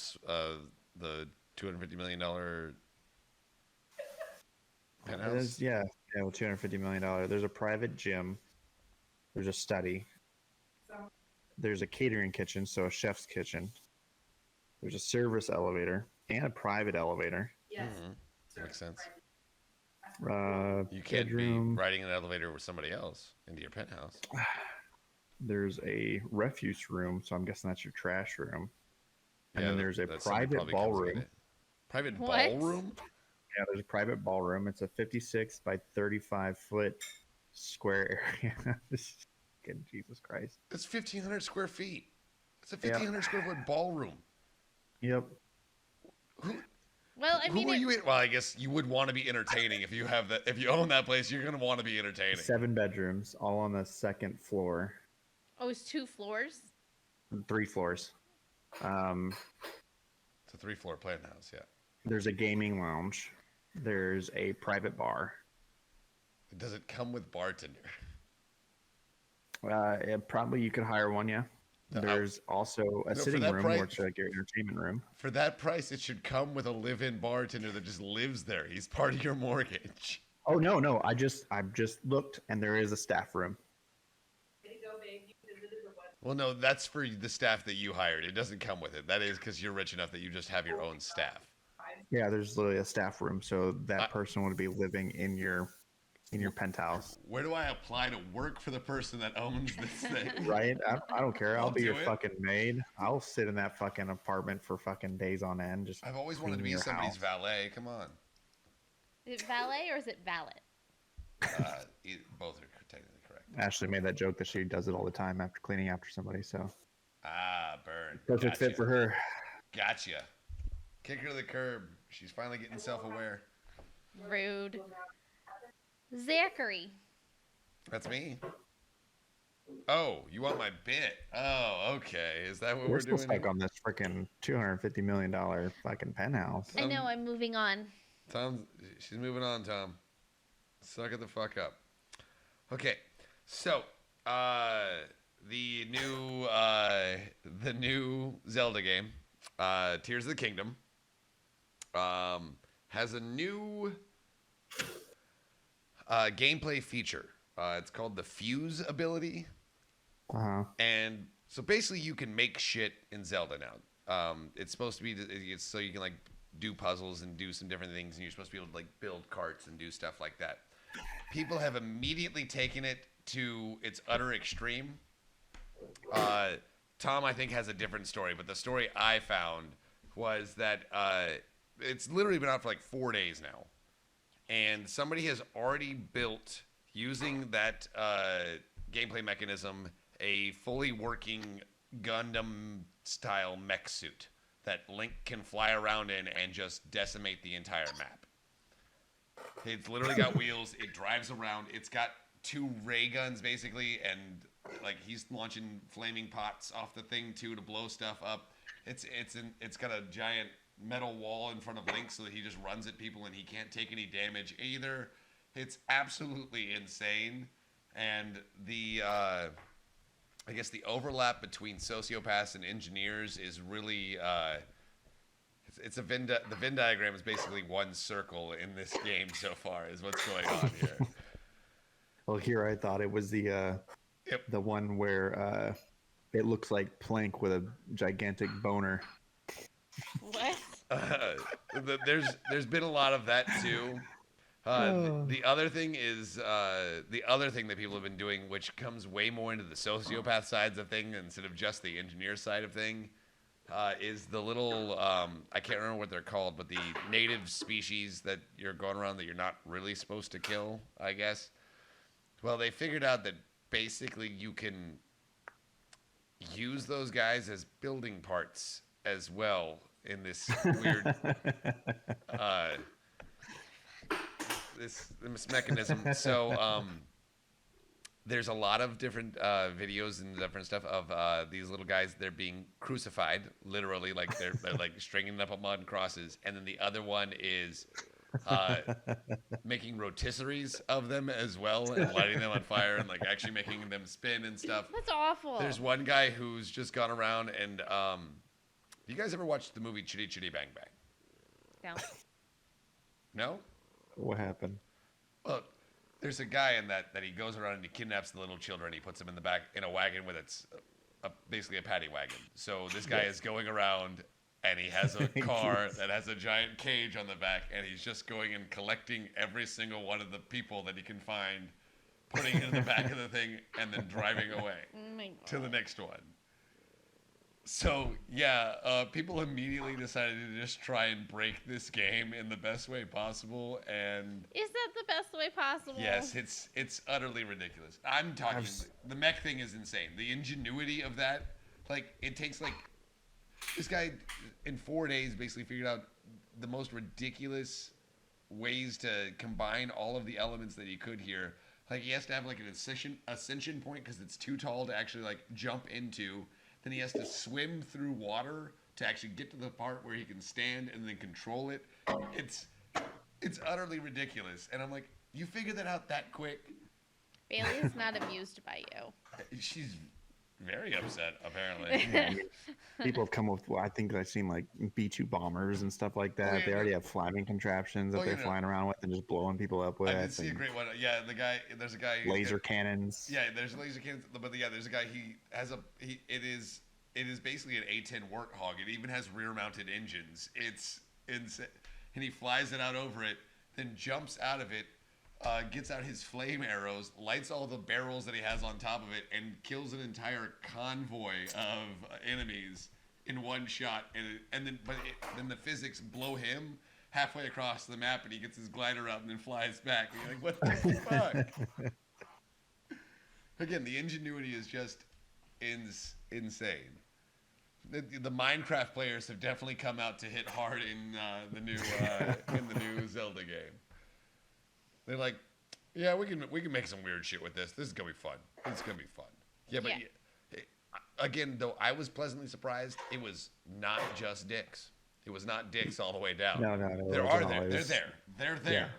the $250 million penthouse? Yeah, well, $250 million. There's a private gym. There's a study. So, There's a catering kitchen, so a chef's kitchen. There's a service elevator and a private elevator. yes. Mhm. Makes sense. Uh, You can't bedroom. be riding an elevator with somebody else into your penthouse. There's a refuse room, so I'm guessing that's your trash room. And Yeah, then there's a that somebody private probably comes to get ballroom. it. Private What? ballroom? Yeah, there's a private ballroom. It's a 56 by 35 foot square area. Fucking Jesus Christ. It's 1,500 square feet. It's a Yeah. 1,500 square foot ballroom. Yep. Well, I mean, Who are you in? Well, I guess you would want to be entertaining if you have that. If you own that place, you're gonna want to be entertaining. 7 bedrooms, all on the second floor, oh, it's 2 floors. 3 floors. It's a 3-floor penthouse. Yeah. There's a gaming lounge. There's a private bar. Does it come with bartender? Probably you could hire one, yeah. No, There's also a for sitting that room, price- which is like your entertainment room. For that price, it should come with a live-in bartender that just lives there. He's part of your mortgage. Oh no, I've just looked, and there is a staff room. Way to go, babe. You visited the one. Well, no, that's for the staff that you hired. It doesn't come with it. That is because you're rich enough that you just have your own staff. Yeah, there's literally a staff room, so that person would be living in your penthouse, Where do I apply to work for the person that owns this thing? right? I don't care. I'll I'll be do your it. fucking maid. I'll sit in that fucking apartment for fucking days on end. Just I've always wanted to cleaning be your somebody's house. valet. Come on. Is it valet or is it valet? Both are technically correct. Ashley made that joke that she does it all the time after cleaning after somebody, so Ah, burn. perfect fit for her. Gotcha. Kick her to the curb. She's finally getting self-aware. Rude. Zachary. That's me. Oh, you want my bit? Oh, okay. Is that what We're we're still doing? stuck on this freaking $250 million fucking penthouse. I know, I'm moving on. She's moving on, Tom. Suck it the fuck up. Okay, so the new Zelda game, Tears of the Kingdom, has a new gameplay feature. It's called the Fuse ability. Uh-huh. And so basically, you can make shit in Zelda now. It's supposed to be it's so you can like do puzzles and do some different things, and you're supposed to be able to like build carts and do stuff like that. People have immediately taken it to its utter extreme. Tom, I think, has a different story, but the story I found was that it's literally been out for like 4 days now, and somebody has already built, using that gameplay mechanism, a fully working Gundam-style mech suit that Link can fly around in and just decimate the entire map. It's literally got wheels. It drives around. It's got 2 ray guns, basically, and like he's launching flaming pots off the thing, too, to blow stuff up. It's got a giant metal wall in front of Link so that he just runs at people and he can't take any damage either. It's absolutely insane. And the I guess the overlap between sociopaths and engineers is really it's a the Venn diagram is basically one circle in this game so far is what's going on here. Well, here I thought it was the one where it looks like Plank with a gigantic boner. What? There's been a lot of that too. The other thing is the other thing that people have been doing, which comes way more into the sociopath sides of thing instead of just the engineer side of thing, is the little I can't remember what they're called, but the native species that you're going around that you're not really supposed to kill, I guess. Well, they figured out that basically you can use those guys as building parts as well in this weird uh, this mechanism. So there's a lot of different videos and different stuff of these little guys. They're being crucified, literally, like they're like stringing up on crosses. And then the other one is making rotisseries of them as well and lighting them on fire and like actually making them spin and stuff. That's awful. There's one guy who's just gone around and you guys ever watched the movie Chitty Chitty Bang Bang? No. No? What happened? Well, there's a guy in that he goes around and he kidnaps the little children. He puts them in the back in a wagon with it's basically a paddy wagon. So this guy is going around and he has a car that has a giant cage on the back, and he's just going and collecting every single one of the people that he can find, putting it in the back of the thing, and then driving away Oh my God. to the next one. So yeah, people immediately decided to just try and break this game in the best way possible, and Is that the best way possible? yes, it's utterly ridiculous. I'm talking the mech thing is insane. The ingenuity of that, like it takes like this guy in 4 days basically figured out the most ridiculous ways to combine all of the elements that he could here. Like he has to have like an ascension point because it's too tall to actually like jump into. Then he has to swim through water to actually get to the part where he can stand and then control it. It's utterly ridiculous. And I'm like, you figured that out that quick? Bailey is not amused by you. She's very upset, apparently. People have come up with, I think I've seen like B-2 bombers and stuff like that. Oh, yeah, they already have flying contraptions that Oh, they're yeah, flying around with and just blowing people up with. I did see a and great one. Yeah, there's a guy. laser cannons. Yeah, there's laser cannons, but yeah, there's a guy. It is basically an A10 Warthog. It even has rear-mounted engines. It's insane, and he flies it out over it, then jumps out of it, gets out his flame arrows, lights all the barrels that he has on top of it, and kills an entire convoy of enemies in one shot. And then the physics blow him halfway across the map, and he gets his glider up and then flies back. And you're like, what the fuck? Again, the ingenuity is just insane. The Minecraft players have definitely come out to hit hard in the new Zelda game. They're like, yeah, we can make some weird shit with this. This is gonna be fun. It's gonna be fun. Yeah, but Yeah. again, though, I was pleasantly surprised. It was not just dicks. It was not dicks all the way down. No. They're always- there. They're there. Yeah.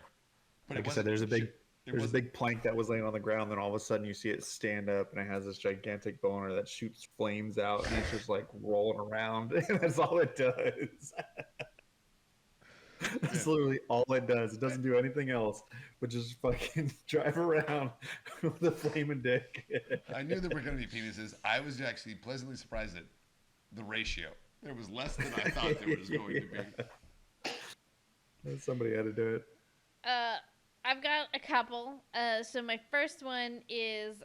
But Like it I said, wasn't there's a big plank that was laying on the ground, then all of a sudden you see it stand up and it has this gigantic boner that shoots flames out and it's just like rolling around and that's all it does. That's literally all it does. It doesn't do anything else but just fucking drive around with a flaming dick. I knew there were going to be penises. I was actually pleasantly surprised at the ratio. There was less than I thought there was going to be. Somebody had to do it. I've got a couple. So my first one is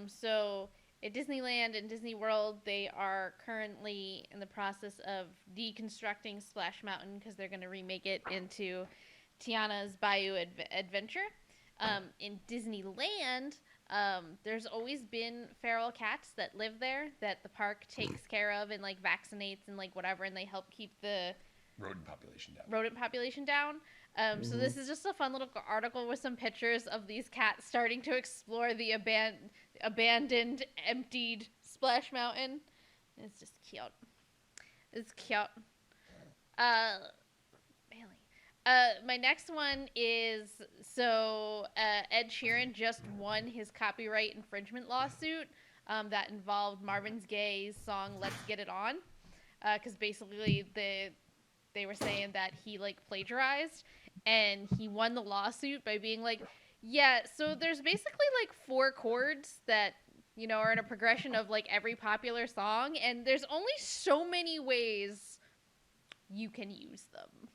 so at Disneyland and Disney World, they are currently in the process of deconstructing Splash Mountain because they're going to remake it into Tiana's Bayou Adventure. In Disneyland, there's always been feral cats that live there that the park takes care of and like vaccinates and like whatever, and they help keep the Rodent population down. So this is just a fun little article with some pictures of these cats starting to explore the abandoned, emptied Splash Mountain. It's just cute. It's cute. Bailey. My next one is, so Ed Sheeran just won his copyright infringement lawsuit that involved Marvin Gaye's song Let's Get It On. Because basically they were saying that he like plagiarized, and he won the lawsuit by being like, yeah, so there's basically like 4 chords that, you know, are in a progression of like every popular song, and there's only so many ways you can use them.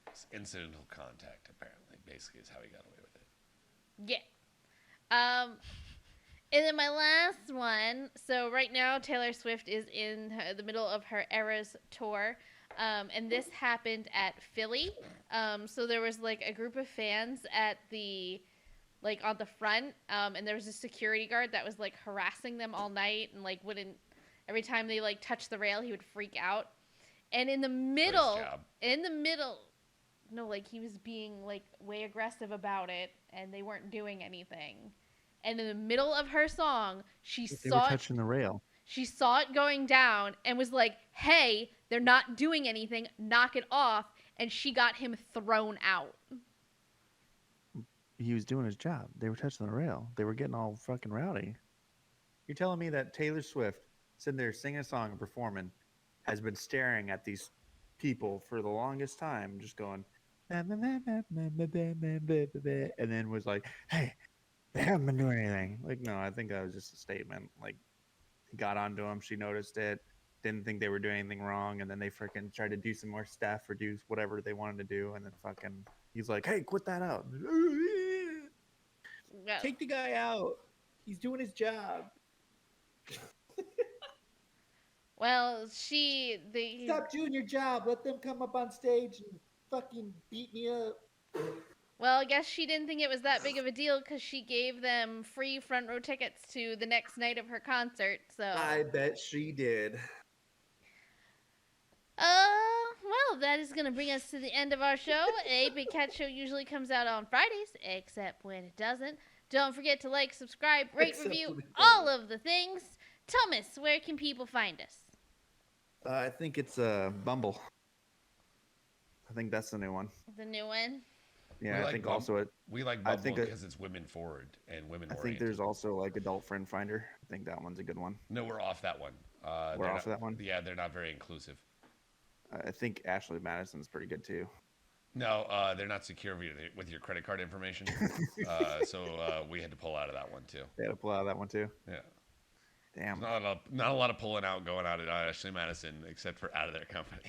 It's incidental contact, apparently, basically, is how he got away with it. Yeah. And then my last one. So right now, Taylor Swift is in the middle of her Eras tour. And this happened at Philly. So there was like a group of fans at the, like on the front. And there was a security guard that was like harassing them all night and like wouldn't, every time they like touched the rail, he would freak out. And in the middle, no, like he was being like way aggressive about it and they weren't doing anything. And in the middle of her song, They were touching the rail. she saw it going down and was like, hey, they're not doing anything. Knock it off. And she got him thrown out. He was doing his job. They were touching the rail. They were getting all fucking rowdy. You're telling me that Taylor Swift, sitting there singing a song and performing, has been staring at these people for the longest time, just going, and then was like, hey, they haven't been doing anything. Like, no, I think that was just a statement. Like, he got onto them. She noticed it. Didn't think they were doing anything wrong. And then they freaking tried to do some more stuff or do whatever they wanted to do. And then fucking, he's like, hey, quit that out. Well, Take the guy out. He's doing his job. well, Stop doing your job. Let them come up on stage and fucking beat me up. well, I guess she didn't think it was that big of a deal because she gave them free front row tickets to the next night of her concert. So I bet she did. well, that is going to bring us to the end of our show. A Big Cat Show usually comes out on Fridays, except when it doesn't. Don't forget to like, subscribe, rate, Except review, when it all of the things. Thomas, where can people find us? I think it's Bumble. I think that's the new one. The new one? Yeah, I think also it. We like I Bumble think because it's women forward and women I oriented. think there's also like Adult Friend Finder. I think that one's a good one. No, we're off that one. We're they're off that one? Yeah, they're not very inclusive. I think Ashley Madison's pretty good too. No, they're not secure with your credit card information. So we had to pull out of that one too. They had to pull out of that one too. Yeah. Damn. Not a lot of pulling out going out at Ashley Madison, except for out of their company.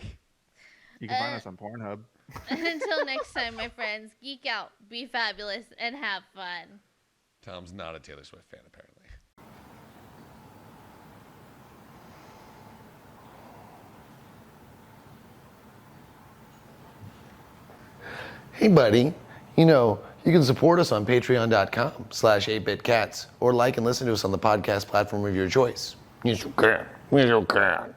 You can find us on Pornhub. Until next time, my friends, geek out, be fabulous, and have fun. Tom's not a Taylor Swift fan, apparently. Hey, buddy. You know, you can support us on patreon.com/8bitcats or like and listen to us on the podcast platform of your choice. Yes, you can. Yes, you can.